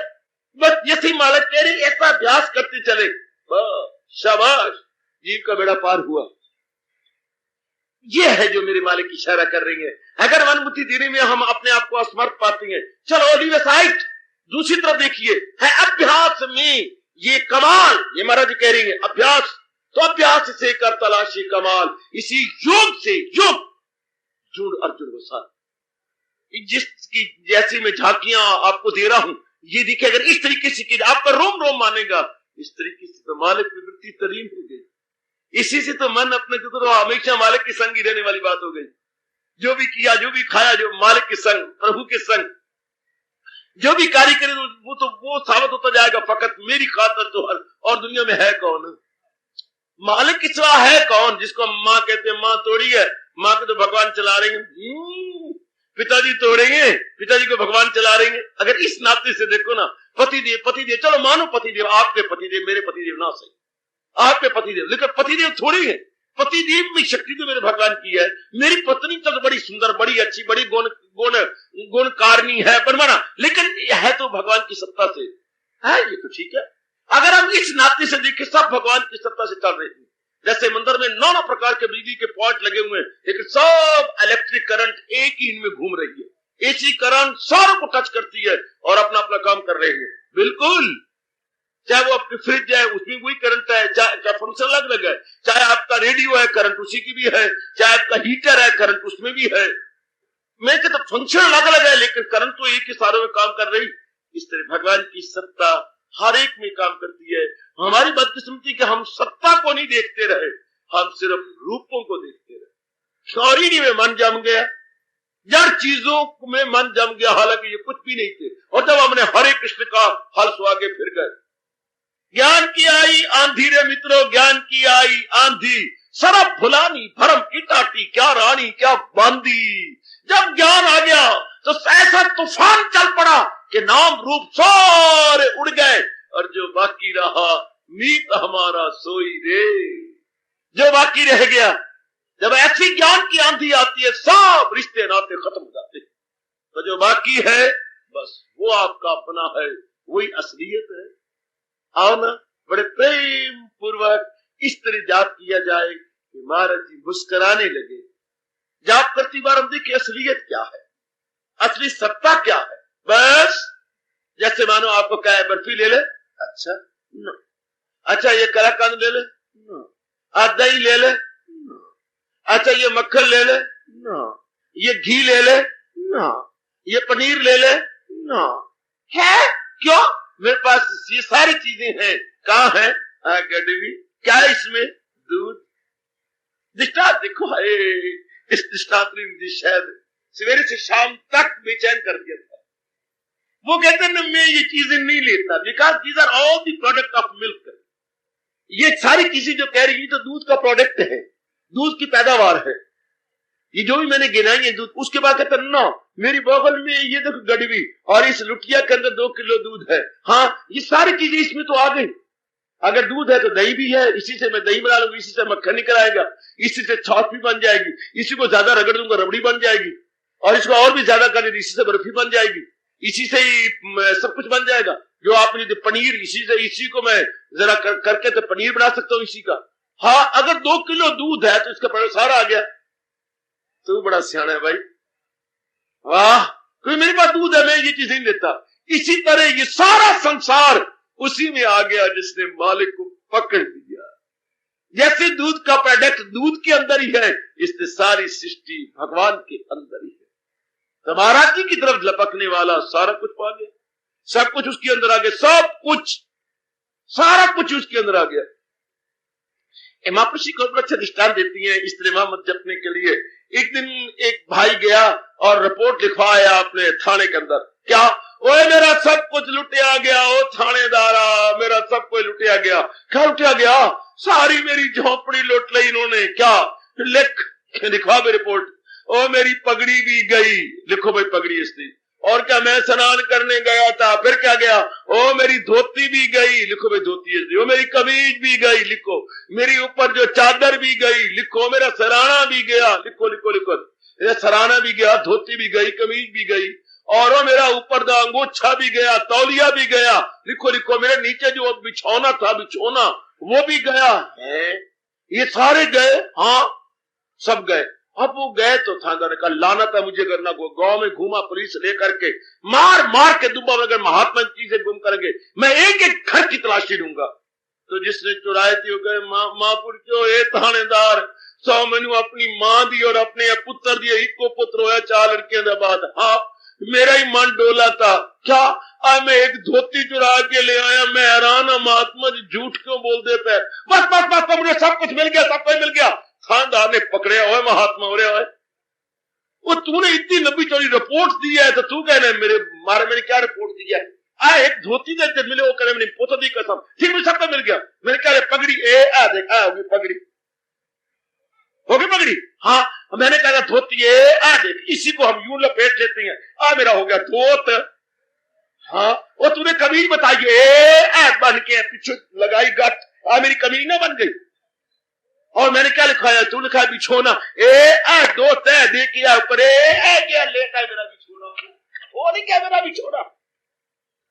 बस यही मालिक कह रही, ऐसा अभ्यास करते चले, शाबाश, जीव का बेड़ा पार हुआ। ये है जो मेरे मालिक इशारा कर रही है। अगर मन बुद्धि देने में हम अपने आप को असमर्थ पाते हैं, चलो साइड दूसरी तरफ देखिए, है अभ्यास में ये कमाल। ये महाराज कह रही है अभ्यास, तो अभ्यास से कर तलाशी कमाल, इसी योग से योग जुड़ अर्जुन गोसाई। जिसकी जैसी मैं झांकियां आपको दे रहा हूं, ये देखिए, अगर इस तरीके से आपका रोम रोम मानेगा, इस तरीके से तो मालिक की वृत्ति तरीन हो गई। इसी से तो मन अपने तो हमेशा मालिक के संग ही रहने वाली बात हो गई। जो भी किया, जो भी खाया, जो मालिक के संग, प्रभु के संग, जो भी कार्य करे वो साबित होता जाएगा फकत मेरी खातर तो हर, और दुनिया में है कौन, मालिक के सिवा है कौन। जिसको माँ कहते हैं, माँ तोड़ी है, माँ को तो भगवान चला रही है, पिताजी तोड़ेंगे, पिताजी को भगवान चला रही है। अगर इस नाते से देखो ना, पतिदेव, चलो मानो पतिदेव, आपके पतिदेव, मेरे पतिदेव ना सही, आपके पतिदेव, लेकिन पतिदेव थोड़ी है, पतिदेव में शक्ति तो मेरे भगवान की है। मेरी पत्नी तो बड़ी सुंदर, बड़ी अच्छी, बड़ी गुणकारिणी है, बनवाना, लेकिन है तो भगवान की सत्ता से है, ये तो ठीक है। अगर हम इस नाते से देखें, सब भगवान की सत्ता से चल रहे हैं। जैसे मंदिर में नाना प्रकार के बिजली के पॉइंट लगे हुए हैं, लेकिन सब इलेक्ट्रिक करंट एक ही इनमें घूम रही है। एसी करंट सारों को टच करती है और अपना अपना काम कर रहे हैं। बिल्कुल, चाहे वो आपकी फ्रिज है, उसमें वही करंट है, चाहे फंक्शन अलग अलग है, चाहे आपका रेडियो है, करंट उसी की भी है, चाहे आपका हीटर है, करंट उसमें भी है। मैं कहता फंक्शन अलग अलग है, लेकिन करंट तो एक ही सारों में काम कर रही। इस तरह भगवान की सत्ता हर एक में काम करती है। हमारी बदकिस्मती कि हम सत्ता को नहीं देखते रहे, हम सिर्फ रूपों को देखते रहे। शौरी में मन जम गया, जड़ चीजों में मन जम गया, हालांकि ये कुछ भी नहीं थे। और जब हमने हरे कृष्ण का हल सुहागे फिर गए, ज्ञान की आई आंधी रे मित्रों, ज्ञान की आई आंधी, सरब भुलानी भरम की टाटी, क्या रानी क्या बांधी। जब ज्ञान आ गया तो ऐसा तूफान चल पड़ा कि नाम रूप सारे उड़ गए, और जो बाकी रहा मीत हमारा सोई रे। जो बाकी रह गया, जब ऐसी ज्ञान की आंधी आती है, सब रिश्ते नाते खत्म हो जाते, तो जो बाकी है बस वो आपका अपना है, वही असलियत है। आओ ना, बड़े प्रेम पूर्वक इस तरह जाप किया जाए कि महाराज जी मुस्कुराने लगे। जाप करती बार हम देखिए असलियत क्या है, असली सत्ता क्या है। बस जैसे मानो आपको क्या है, बर्फी ले ले, अच्छा न, अच्छा ये कलाकंद ले ले न, दही ले ले न, अच्छा ये मक्खन ले ले न, ये घी ले ले न, ये पनीर ले ले न, है क्यों, मेरे पास ये सारी चीजें हैं। कहाँ है गडवी, क्या है इसमें, दूध। दृष्टांत देखो, इस दृष्टांत ने मुझे शायद सवेरे से शाम तक बेचैन कर दिया था। वो कहते हैं मैं ये चीजें नहीं लेता, because these are all the product of milk. ये सारी चीजें जो कह रही है तो दूध का प्रोडक्ट है, दूध की पैदावार है। ये जो भी मैंने गिनाई है दूध, उसके बाद कहते ना मेरी बगल में ये देखो गडवी, और इस लुटिया के अंदर 2 किलो दूध है। हाँ, ये सारी चीजें इसमें तो आ गई। अगर दूध है तो दही भी है, इसी से मैं दही बना लूंगा, इसी से मक्खन निकल आएगा, इसी से छाछ भी बन जाएगी, इसी को ज्यादा रगड़ दूंगा रबड़ी बन जाएगी, और इसको और भी ज्यादा कर इसी से बर्फी बन जाएगी, इसी से ही सब कुछ बन जाएगा। जो आपने पनीर, इसी को मैं जरा करके तो पनीर बना सकता हूँ इसी का। हाँ, अगर 2 किलो दूध है तो इसका प्रोडक्ट सारा आ गया। तू बड़ा सियाना है भाई, वाह, कोई मेरे पास दूध है, मैं ये चीज नहीं लेता। इसी तरह ये सारा संसार उसी में आ गया जिसने मालिक को पकड़ लिया। जैसे दूध का प्रोडक्ट दूध के अंदर ही है, इससे सारी सृष्टि भगवान के अंदर ही है। तो महाराज जी की तरफ लपकने वाला सारा कुछ पा गया, सब कुछ उसके अंदर आ गया, सब कुछ, सारा कुछ उसके अंदर आ गया। महापुरुष को बड़ा अच्छा दृष्टांत देती है स्त्री मोहम्मद जपने के लिए। एक दिन एक भाई गया और रिपोर्ट लिखवाया अपने थाने के अंदर, क्या ओए मेरा सब कुछ लुटिया गया, ओ थानेदारा मेरा सब कुछ लुटिया गया। क्या लुटिया गया? सारी मेरी झोपड़ी लुट ली इन्होंने। क्या? लिखवा भी रिपोर्ट। ओ मेरी पगड़ी भी गई, लिखो भाई पगड़ी इसकी। और क्या? मैं स्नान करने गया था, फिर क्या गया? ओ मेरी धोती भी गई, लिखो भाई धोती इसकी। ओ मेरी कमीज भी गई, लिखो। मेरी ऊपर जो चादर भी गई, लिखो। मेरा सराना भी गया, लिखो लिखो लिखो। मेरा सराना भी गया, धोती भी गई, कमीज भी गई, और वो मेरा ऊपर का अंगोछा भी गया, तौलिया भी गया, लिखो लिखो। मेरे नीचे जो बिछौना था, बिछौना वो भी गया है। ये सारे गए? हाँ सब गए। अब वो गए तो थानेदार ने कहा लानत है मुझे करना को। गांव में घूमा पुलिस लेकर के, मार मार के दुबा में अगर महात्मा चीजें गुम करेंगे मैं एक एक घर की तलाशी लूंगा। तो जिसने चुराए थी वो कहे महापुरुषो ए थानेदार 100 मैनू अपनी मां दी और अपने पुत्र दी, इको पुत्र होया 4 लड़कियों के बाद। हाँ मेरा ही मन डोला था। क्या? आज मैं एक धोती चुरा के ले आया। मैं हैरान हूं महात्मा जी झूठ क्यों बोल देते हैं। बस बस बस मुझे सब कुछ मिल गया, सब कुछ मिल गया। थानेदार ने पकड़े, ओए महात्मा हो रहे, वो तूने इतनी लंबी चौड़ी रिपोर्ट दी है तो तू कहने मेरे मारे मैंने क्या रिपोर्ट दी है? एक धोती दे मिले वो करे मेरी पुत्र दी कसम, ठीक मुझे सब मिल गया। मैंने क्या पगड़ी देख होगी पगड़ी, होगी पगड़ी। हाँ मैंने कहा धोती देख, इसी को हम यूं लपेट लेते हैं। मेरा हो गया धोत। हाँ वो तूने कमीज बताई बन के पीछे लगाई गट, मेरी कमीज ना बन गई। और मैंने क्या लिखाया? तू लिखा बिछोना दो तय दे किया ऊपर क्या लेटा है मेरा बिछोना, वो नहीं क्या मेरा बिछोना।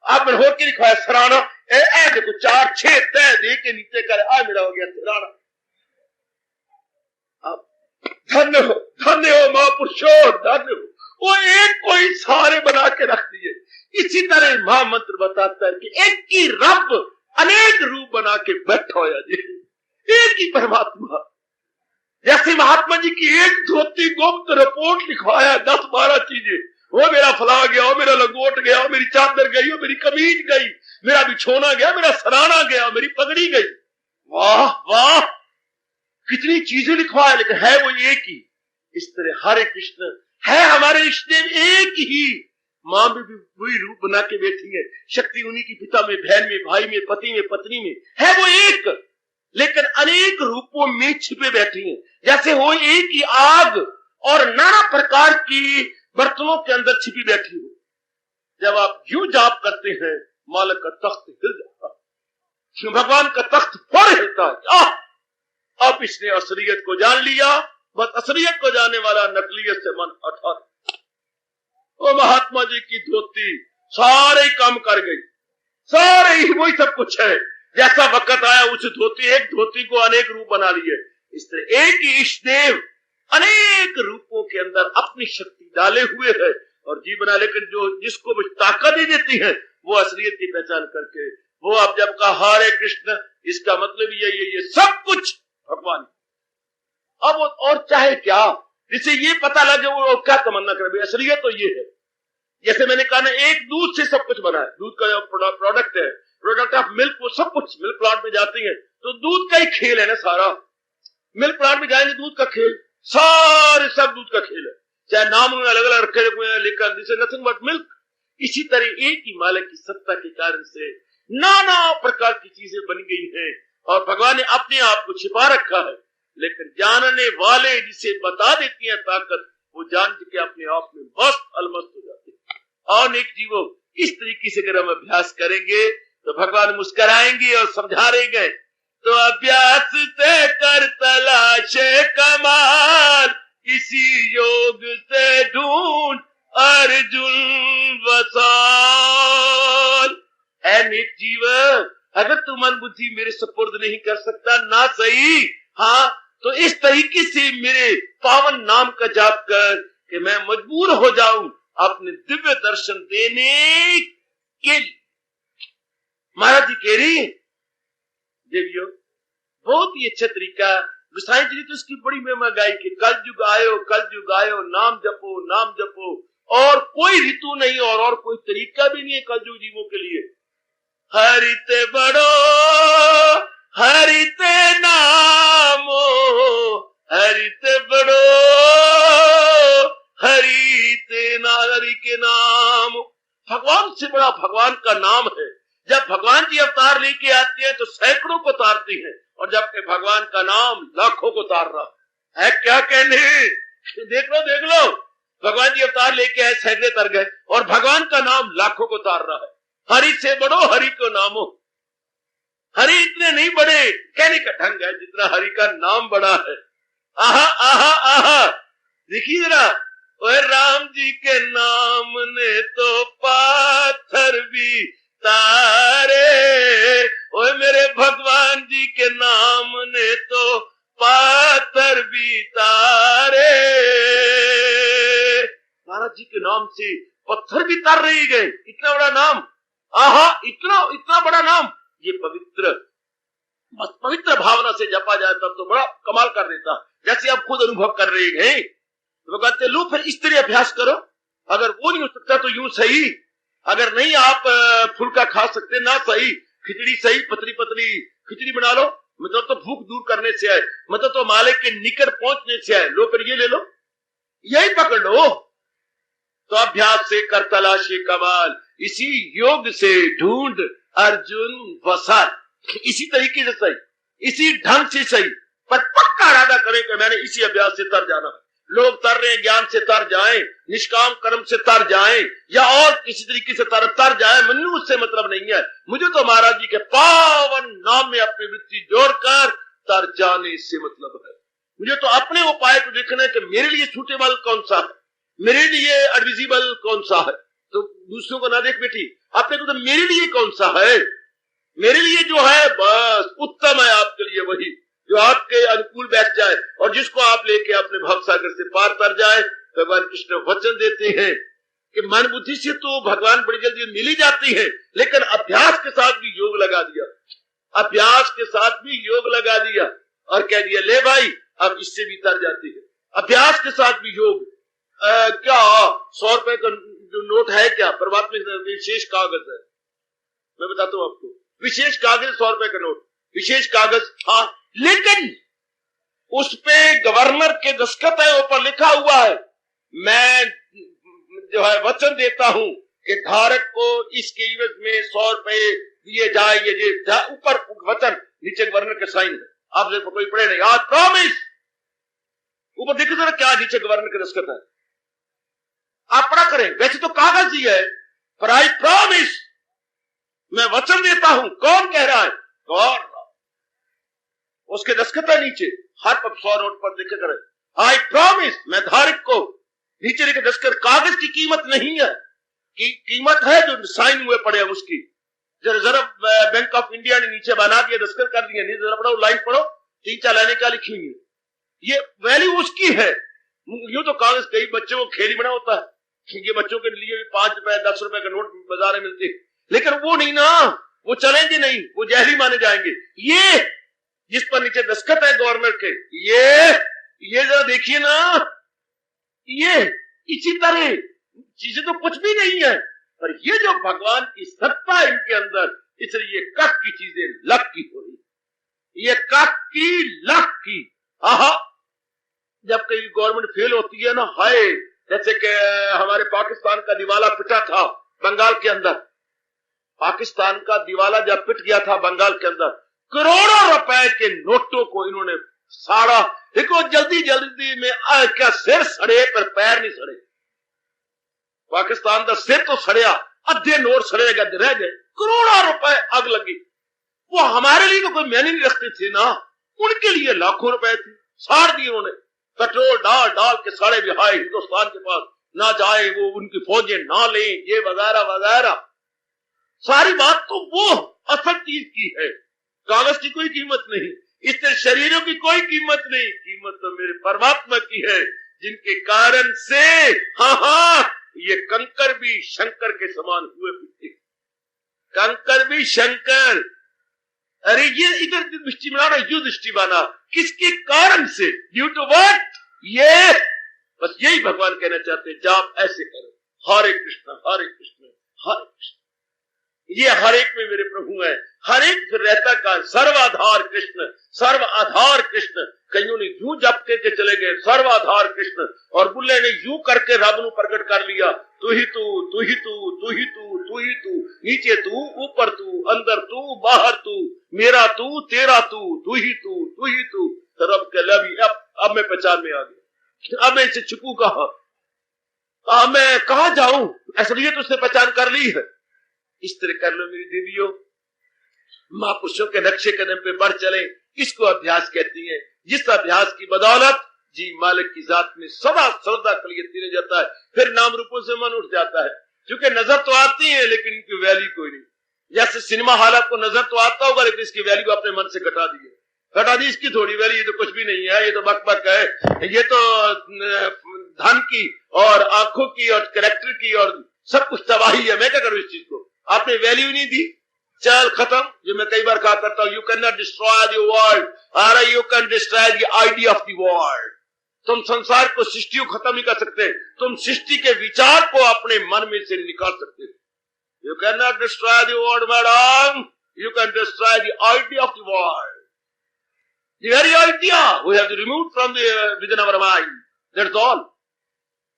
आप मैंने हो के लिखवाया सराना देखो 4-6 तय दे के नीचे कर मेरा हो गया सराना। धन्य हो महापुरुषो, धन्य हो। वो एक कोई सारे बना के रख दिए। इसी तरह महामंत्र बताता है कि एक ही रब अनेक रूप बना के बैठा होया जी, एक ही परमात्मा। जैसे महात्मा जी की एक धोती गुप्त रिपोर्ट लिखवाया 10-12 चीजें, वो मेरा फला गया, वो मेरा लंगोट गया, वो मेरी चादर गई, वो मेरी कमीज गई, मेरा बिछोना गया, मेरा सराना गया, मेरी पगड़ी गई। वाह वाह कितनी चीजें लिखवाया, लेकिन है वो एक ही। इस तरह हरे कृष्ण है हमारे रिश्ते में एक ही। मां भी वही रूप बना के बैठी है, शक्ति उन्हीं की, पिता में, बहन में, भाई में, पति में, पत्नी में, है वो एक, लेकिन अनेक रूपों में छिपे बैठी हैं। जैसे हो एक ही आग और नाना प्रकार की बर्तनों के अंदर छिपी बैठी हो। जब आप यूं जाप करते हैं मालिक का तख्त हिल जाता है, भगवान का तख्त फौर हिलता है। अब इसने असलियत को जान लिया। बस असलियत को जानने वाला नकलियत से मन हटा। वो महात्मा जी की धोती सारे ही काम कर गई, सारे ही वही सब कुछ है। जैसा वक्त आया उस धोती, एक धोती को अनेक रूप बना लिए। इस तरह एक ही इष्टदेव अनेक रूपों के अंदर अपनी शक्ति डाले हुए है और जी बना। लेकिन जो जिसको भी ताकत ही देती है वो असलियत की पहचान करके, वो अब जब कहा हरे कृष्ण, इसका मतलब यही है ये सब कुछ भगवान। अब और चाहे क्या, जिसे ये पता लगे वो क्या तमन्ना करे, असलियत तो ये है। जैसे मैंने कहा ना, एक दूध से सब कुछ बना है। दूध का जो प्रोडक्ट है, प्रोडक्ट ऑफ मिल्क, वो सब कुछ मिल्क प्लांट में जाती है तो दूध का ही खेल है ना सारा। मिल्क प्लांट में जाएंगे दूध का खेल, सारे सब दूध का खेल है। चाहे नाम उन्होंने अलग अलग रखे हुए हैं, लेकिन this is nothing but milk. इसी तरह एक ही मालिक की सत्ता के कारण से नाना प्रकार की चीजें बन गई हैं और भगवान ने अपने आप को छिपा रखा है। लेकिन जानने वाले जिसे बता देती है ताकत, वो जान के अपने आप में मस्त अलमस्त हो जाते हैं। और एक जीवो इस तरीके से अगर हम अभ्यास करेंगे तो भगवान मुस्कुराएंगे और समझा रहेंगे। तो अभ्यास से कर तलाशे कमाल, किसी योग से ढूंढ अर्जुन वसाल। नेक जीव, अगर तू मन बुद्धि मेरे सुपुर्द नहीं कर सकता ना सही, हाँ तो इस तरीके से मेरे पावन नाम का जाप कर कि मैं मजबूर हो जाऊं अपने दिव्य दर्शन देने के लिए। महाराज जी कह रही देवियो, बहुत ही अच्छा तरीका। गोसाई जी ने तो उसकी बड़ी महिमा गाई कि कल युग आयो, नाम जपो, और कोई ऋतु नहीं और कोई तरीका भी नहीं है कल युग जीवों के लिए। हरिते बड़ो हरिते नाम आती है तो सैकड़ों को तारती है, और जबकि भगवान का नाम लाखों को तार रहा है। क्या कहने, देख लो भगवान जी अवतार लेके आए, सैकड़े तर गए, और भगवान का नाम लाखों को तार रहा है। हरि से बड़ो हरि को नामो। हरि इतने नहीं बड़े, कहने का ढंग है जितना हरि का नाम बड़ा है। आहा आहा आहा, देखिए जरा, ओए राम जी के नाम ने तो पाथर भी तारे, ओए मेरे भगवान जी के नाम ने तो पाथर भी तारे। महाराज जी के नाम से पत्थर भी तार रही गए, इतना बड़ा नाम, आहा, इतना बड़ा नाम। ये पवित्र भावना से जपा जाए तब तो बड़ा कमाल कर देता, जैसे आप खुद अनुभव कर रहे हैं। तो कहते लो फिर इस तरह अभ्यास करो, अगर वो नहीं हो सकता तो यूं सही, अगर नहीं आप फुल्का खा सकते ना सही, खिचड़ी सही, पतली पतली खिचड़ी बना लो, मतलब तो भूख दूर करने से आए, मतलब तो माले के निकट पहुंचने से आए, लो फिर ये ले लो, यही पकड़ लो। तो अभ्यास से कर तलाशी कमाल, इसी योग से ढूंढ अर्जुन वसार। इसी तरीके से सही, इसी ढंग से सही, पर पक्का इरादा करें कि मैंने इसी अभ्यास से तर जाना है। लोग तर रहे हैं ज्ञान से तर जाएं, निष्काम कर्म से तर जाएं, या और किसी तरीके से तर जाएं, मुझे उससे मतलब नहीं है। मुझे तो महाराज जी के पावन नाम में अपनी वृत्ति जोड़कर तर जाने से मतलब है। मुझे तो अपने उपाय को देखना है कि मेरे लिए सूटेबल कौन सा है, मेरे लिए एडविजिबल कौन सा है। तो दूसरों को ना देख बेटी, अपने को तो मेरे लिए कौन सा है, मेरे लिए जो है बस उत्तम है, आपके लिए वही जो आपके अनुकूल बैठ जाए और जिसको आप लेके अपने भवसागर से पार कर जाए। भगवान कृष्ण वचन देते हैं कि मन बुद्धि से तो भगवान बड़ी जल्दी मिल ही जाती है, लेकिन अभ्यास के साथ भी योग लगा दिया, अभ्यास के साथ भी योग लगा दिया और कह दिया ले भाई अब इससे भी तर जाती है। अभ्यास के साथ भी योग, क्या 100 रुपए का जो नोट है, क्या परमात्मा विशेष कागज है, मैं बताता हूं आपको, विशेष कागज 100 रुपए का नोट, विशेष कागज था, लेकिन उस पे गवर्नर के दस्तखत है, ऊपर लिखा हुआ है मैं जो है वचन देता हूं कि धारक को इसके एवज में 100 रुपए दिए जाए, ये ऊपर वचन, नीचे गवर्नर के साइन है। आप कोई पढ़े नहीं, आज प्रॉमिस, ऊपर देखो जरा क्या नीचे गवर्नर के दस्तखत है, आप पढ़ा करें। वैसे तो कागज ही है, पर आई प्रॉमिस, मैं वचन देता हूं। कौन कह रहा है? गवर्नर, उसके दस्तखत है नीचे, हर 100 नोट पर देखे करें आई प्रॉमिस, मैं धारक को, नीचे लिखे दस्तखत। कागज की कीमत नहीं है, कीमत है जो साइन हुए पड़े हैं उसकी। रिजर्व बैंक ऑफ इंडिया ने नीचे बना दिया, दस्तखत कर दिया, नीचे जरा पढ़ो, लाइन पढ़ो, 3-4 लाइनें क्या लिखी हुई है, ये वैल्यू उसकी है। यूं तो कागज कई बच्चों को खेली बना होता है, ये बच्चों के लिए 5 रुपए 10 रुपए का नोट बाजार में मिलते हैं, लेकिन वो नहीं ना, वो चलेंगे नहीं, वो जहरी माने जाएंगे। ये जिस पर नीचे दस्तखत है गवर्नर के, ये जरा देखिए ना, ये इसी तरह चीजें तो कुछ भी नहीं है, पर ये जो भगवान की सत्ता है इनके अंदर, इसलिए ये कख की चीजें लक की हो रही, ये कख की लक की। आहा, जब कहीं गवर्नमेंट फेल होती है ना, हाय, जैसे कि हमारे पाकिस्तान का दिवाला पिटा था बंगाल के अंदर, पाकिस्तान का दिवाला जब पिट गया था बंगाल के अंदर, करोड़ों रुपए के नोटों को इन्होंने साड़ा। देखो जल्दी जल्दी में क्या सिर सड़े पर पैर नहीं सड़े। पाकिस्तान का सिर तो सड़िया, अद्धे नोट सड़े गए, रह गए, करोड़ों रुपए आग लगी। वो हमारे लिए तो कोई मैंने नहीं रखते थे ना, उनके लिए लाखों रुपए थे, साड़ दिए उन्होंने, पेट्रोल डाल डाल के साड़े भी, हाय हिंदुस्तान के पास ना जाए, वो उनकी फौजें ना ले, ये वगैरह वगैरह। सारी बात तो वो असल चीज की है, कागज की कोई कीमत नहीं, इससे शरीरों की कोई कीमत नहीं, कीमत तो मेरे परमात्मा की है, जिनके कारण से हाँ ये कंकर भी शंकर के समान हुए, कंकर भी शंकर। अरे ये इधर दृष्टि बनाना, यू दृष्टि बना, किसके कारण से, ड्यू टू व्हाट, ये बस यही भगवान कहना चाहते हैं, जाप ऐसे करो, हरे कृष्ण हरे कृष्ण हरे कृष्ण, ये हर एक में मेरे प्रभु है, हर एक फिर रहता का सर्वाधार कृष्ण, सर्व आधार कृष्ण। कईयों ने यूं जप के चले गए सर्वाधार कृष्ण, और बुल्ले ने यूं करके रब नू प्रकट कर लिया, तू ही तू, तू ही तू, तू ही तू, तू ही तू, नीचे तू, ऊपर तू, अंदर तू, बाहर तू, मेरा तू, तेरा तू, तू ही तू, तू ही तू। तो रब के लबी अब मैं पहचान में आ गया, अब मैं इसे छुपू कहां, मैं कहां जाऊं, असलियत उसने पहचान कर ली है। इस तरह कर लो मेरी देवियों, महापुरुषों के नक्शे कदम पे बढ़ चले। इसको अभ्यास कहती है, जिस अभ्यास की बदौलत जी मालिक की जात में सदा श्रद्धा कलियती रह जाता है, फिर नाम रूपों से मन उठ जाता है। क्योंकि नजर तो आती है लेकिन इनकी वैल्यू कोई नहीं। जैसे सिनेमा हॉल आपको नजर तो आता होगा लेकिन इसकी वैल्यू अपने मन से घटा दी, इसकी थोड़ी वैल्यू, ये तो कुछ भी नहीं है, ये तो बक है, ये तो धन की और आंखों की और कैरेक्टर की और सब कुछ तबाही है। मैं क्या करूं इस चीज को, आपने वैल्यू नहीं दी, चल खत्म। जो मैं कई बार कहा करता हूं, you can not destroy the world, और you can destroy the idea of the world. तुम संसार को, सृष्टि को खत्म नहीं कर सकते, तुम सृष्टि के विचार को अपने मन में से निकाल सकते हो। You can not destroy the world madam, you can destroy the idea of the world, the very idea we have removed from the within our mind, that's all.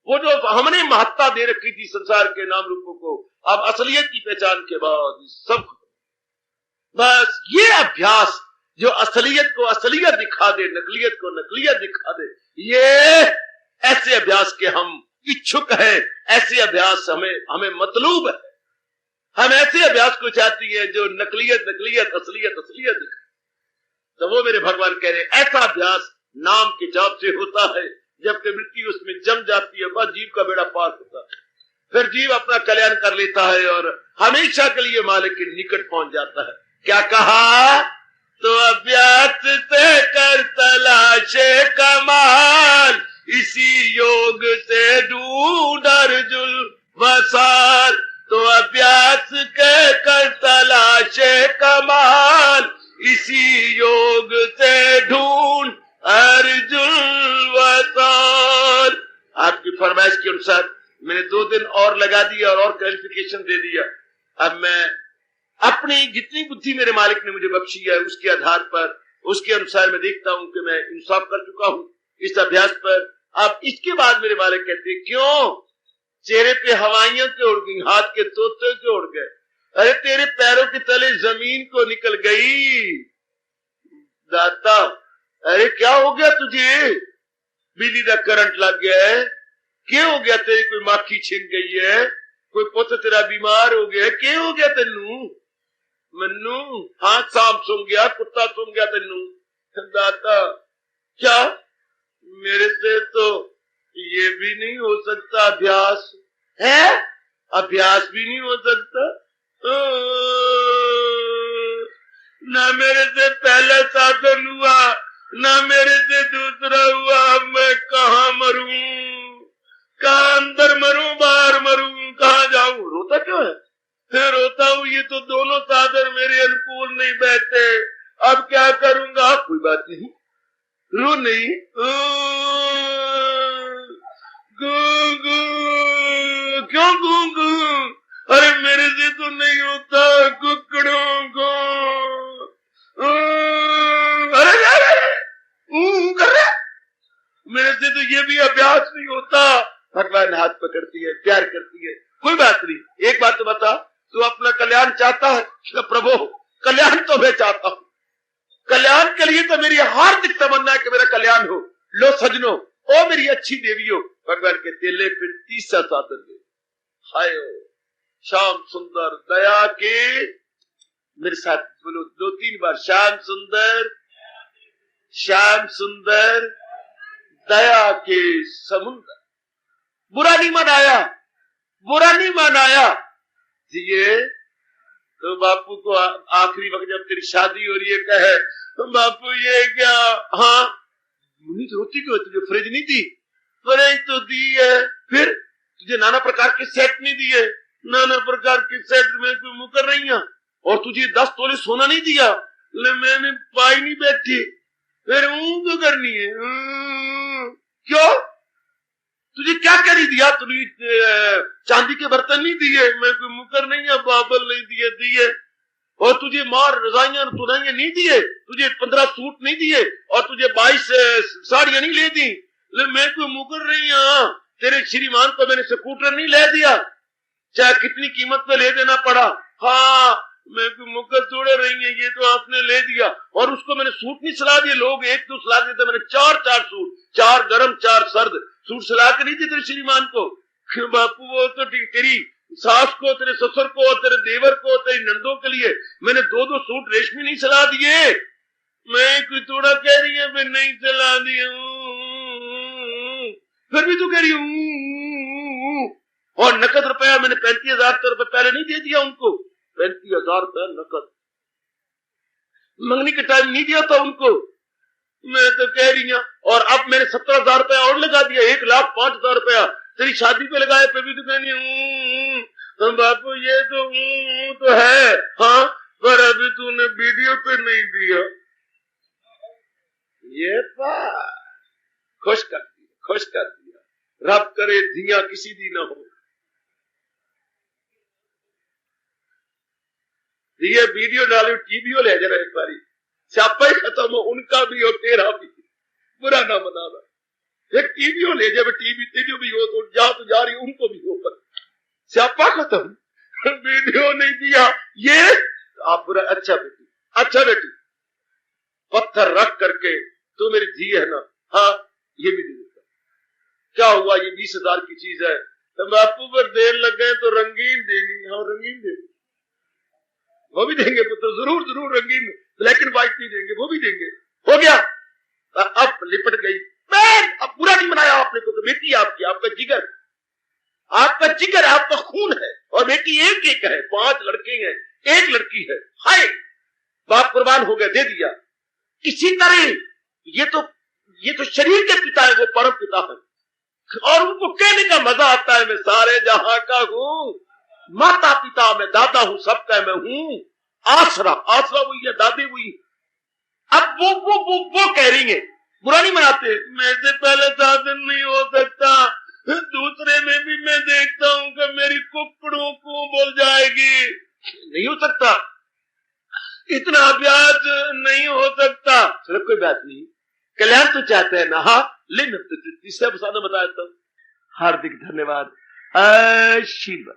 वो जो हमने महत्ता दे रखी थी संसार के नाम रूपों को, अब असलियत की पहचान के बाद सब, बस ये अभ्यास जो असलियत को असलियत दिखा दे, नकलियत को नकलियत दिखा दे, ये ऐसे अभ्यास के हम इच्छुक हैं, ऐसे अभ्यास हमें मतलूब है। हम ऐसे अभ्यास को चाहती है जो नकलियत नकलियत असलियत असलियत दिखाए। तो वो मेरे भगवान कह रहे, ऐसा अभ्यास नाम के जाप से होता है, जबकि मृत्यु उसमें जम जाती है, बस जीव का बेड़ा पार होता है, फिर जीव अपना कल्याण कर लेता है और हमेशा के लिए मालिक के निकट पहुंच जाता है। क्या कहा, तो अभ्यास से कर तलाशे कमाल, इसी योग से ढूंढ अर्जुन वसाल। तो अभ्यास के कर तलाशे कमाल, इसी योग से ढूंढ अर्जुन वसाल। आपकी फरमाइश के अनुसार मैंने 2 दिन और लगा दिया और क्लैरिफिकेशन दे दिया। अब मैं अपनी जितनी बुद्धि मेरे मालिक ने मुझे बख्शी है उसके आधार पर, उसके अनुसार मैं देखता हूं कि मैं इंसाफ कर चुका हूं इस अभ्यास पर। अब इसके बाद मेरे मालिक कहते हैं, क्यों चेहरे पे हवाइयां क्यों उड़ गई, हाथ के तोते क्यों उड़ गए, अरे तेरे पैरों के तले जमीन को निकल गई दाता। अरे क्या हो गया तुझे, बिजली का करंट लग गया है, क्या हो गया, तेरी कोई माखी छिन गई है, कोई पुत्र तेरा बीमार हो गया, क्या हो गया तेनू मन्नू, हाँ सांप सूंघ गया, कुत्ता सूंघ गया तेनू दाता। क्या मेरे से तो ये भी नहीं हो सकता, अभ्यास है, अभ्यास भी नहीं हो सकता, ना मेरे से पहले साधन हुआ ना मेरे से दूसरा हुआ, मैं कहाँ मरूं, कहाँ अंदर मरूं बाहर मरूं, कहाँ जाऊं। रोता क्यों है, फिर रोता हूं, ये तो दोनों साधन मेरे अनुकूल नहीं बैठे, अब क्या करूंगा। कोई बात नहीं, रो नहीं, गूंगू क्यों गूंगू, अरे मेरे से तो नहीं होता कुकड़ों को, अरे कर रहे मेरे से तो ये भी अभ्यास नहीं होता। भगवान हाथ पकड़ती है, प्यार करती है, कोई बात नहीं। एक बात तो बता, तू अपना कल्याण चाहता है, तो प्रभु कल्याण तो मैं चाहता हूं, कल्याण के लिए तो मेरी हार्दिक तमन्ना है कि मेरा कल्याण हो। लो सजनो, ओ मेरी अच्छी देवियों, भगवान के तेले फिर तीसरा साधन दे, हाय श्याम सुंदर दया के, मेरे साथ बोलो 2-3 बार, श्याम सुंदर, श्याम सुंदर दया के समुद्र। बुरा नहीं मनाया, बुरा नहीं मनाया ये तो बापू को आखिरी वक्त जब तेरी शादी हो रही है कहे, तो बापू ये क्या, हाँ मुन्नी तो रोती क्यों, तुझे फ्रिज नहीं दी, फ्रिज तो दी है, फिर तुझे नाना प्रकार के सेट नहीं दिए, नाना प्रकार के सेट में कोई मुकर रही है, और तुझे 10 तोले सोना नहीं दिया, मैंने पाई नहीं बैठी, फिर तो करनी है, क्यों तुझे क्या क्या नहीं दिया, तुझे चांदी के बर्तन नहीं दिए, मैं कोई मुकर नहीं है, बाबल नहीं दिए, और तुझे मार रजाइयां तुराइयां नहीं दिए, तुझे 15 सूट नहीं दिए, और तुझे 22 साड़ियां नहीं ले दी, मैं कोई मुकर नहीं है, तेरे श्रीमान को मैंने स्कूटर नहीं ले दिया, चाहे कितनी कीमत पे ले देना पड़ा। हाँ मैं मुकर तोड़े रही है, ये तो आपने ले दिया। और उसको मैंने सूट नहीं सिला दिए, लोग एक तो सिला देते, मैंने चार सूट, 4 गर्म 4 सर्द सूट सिला के नहीं दिए तेरे श्रीमान को। बापू वो तो तेरी सास को, तेरे ससुर को, तेरे देवर को, तेरी नंदों के लिए मैंने 2 सूट रेशमी नहीं सिला दिए। मैं कोई थोड़ा कह रही है मैं नहीं सिला दिया, फिर भी तू कह रही हूँ। और नकद रुपया मैंने 35,000 रुपए पहले नहीं दे दिया उनको, 35,000 रुपया नकद मंगनी के टाइम नहीं दिया था उनको। मैं तो कह रही हूँ, और अब मैंने 17,000 रुपया और लगा दिया, 1,05,000 रुपया तेरी शादी पे लगाए, पे भी तो कहनी हूँ। बापू ये तो है, हाँ पर अभी तूने वीडियो पे नहीं दिया। ये खुश कर दिया, रब करे धिया किसी दी ना हो। ये वीडियो डालो, टीवीओ ले जरा एक बारी, स्यापा ही खत्म हो, उनका भी हो तेरा भी, बुरा ना मनाना। एक टीवीओ ले जाए, टीवी भी हो तो जा रही उनको भी हो, पर स्यापा खत्म। वीडियो नहीं दिया ये आप बुरा। अच्छा बेटी पत्थर रख करके तू मेरी धी है ना, हाँ ये भी दे देता। क्या हुआ, ये 20,000 की चीज है, तो बापू पर देर लग गए तो रंगीन देनी। हाँ रंगीन देनी, वो भी देंगे पुत्र, जरूर रंगीन, ब्लैक एंड व्हाइट नहीं देंगे, वो भी देंगे। हो गया, अब लिपट गई। अब बुरा नहीं बनाया आपने को, तो बेटी आपकी, आपका जिगर आपका खून है, और बेटी एक है, 5 लड़के हैं, 1 लड़की है। हाय बाप कुर्बान हो गया, दे दिया। इसी तरह ये तो शरीर के पिता है, वो परम पिता है, और उनको कहने का मजा आता है मैं सारे जहां का हूं, माता पिता मैं दादा हूं, सबका मैं हूं, आसरा हुई है, दादी हुई। अब वो कह रही है, बुरा नहीं मनाते, मैं से पहले साधन नहीं हो सकता, दूसरे में भी मैं देखता हूं कि मेरी कुकड़ों को बोल जाएगी, नहीं हो सकता, इतना ब्याज नहीं हो सकता। चलो कोई बात नहीं, कल्याण तो चाहते हैं ना, हाँ ले मैं तीसरा बताया था। हार्दिक धन्यवाद, आशीर्वाद।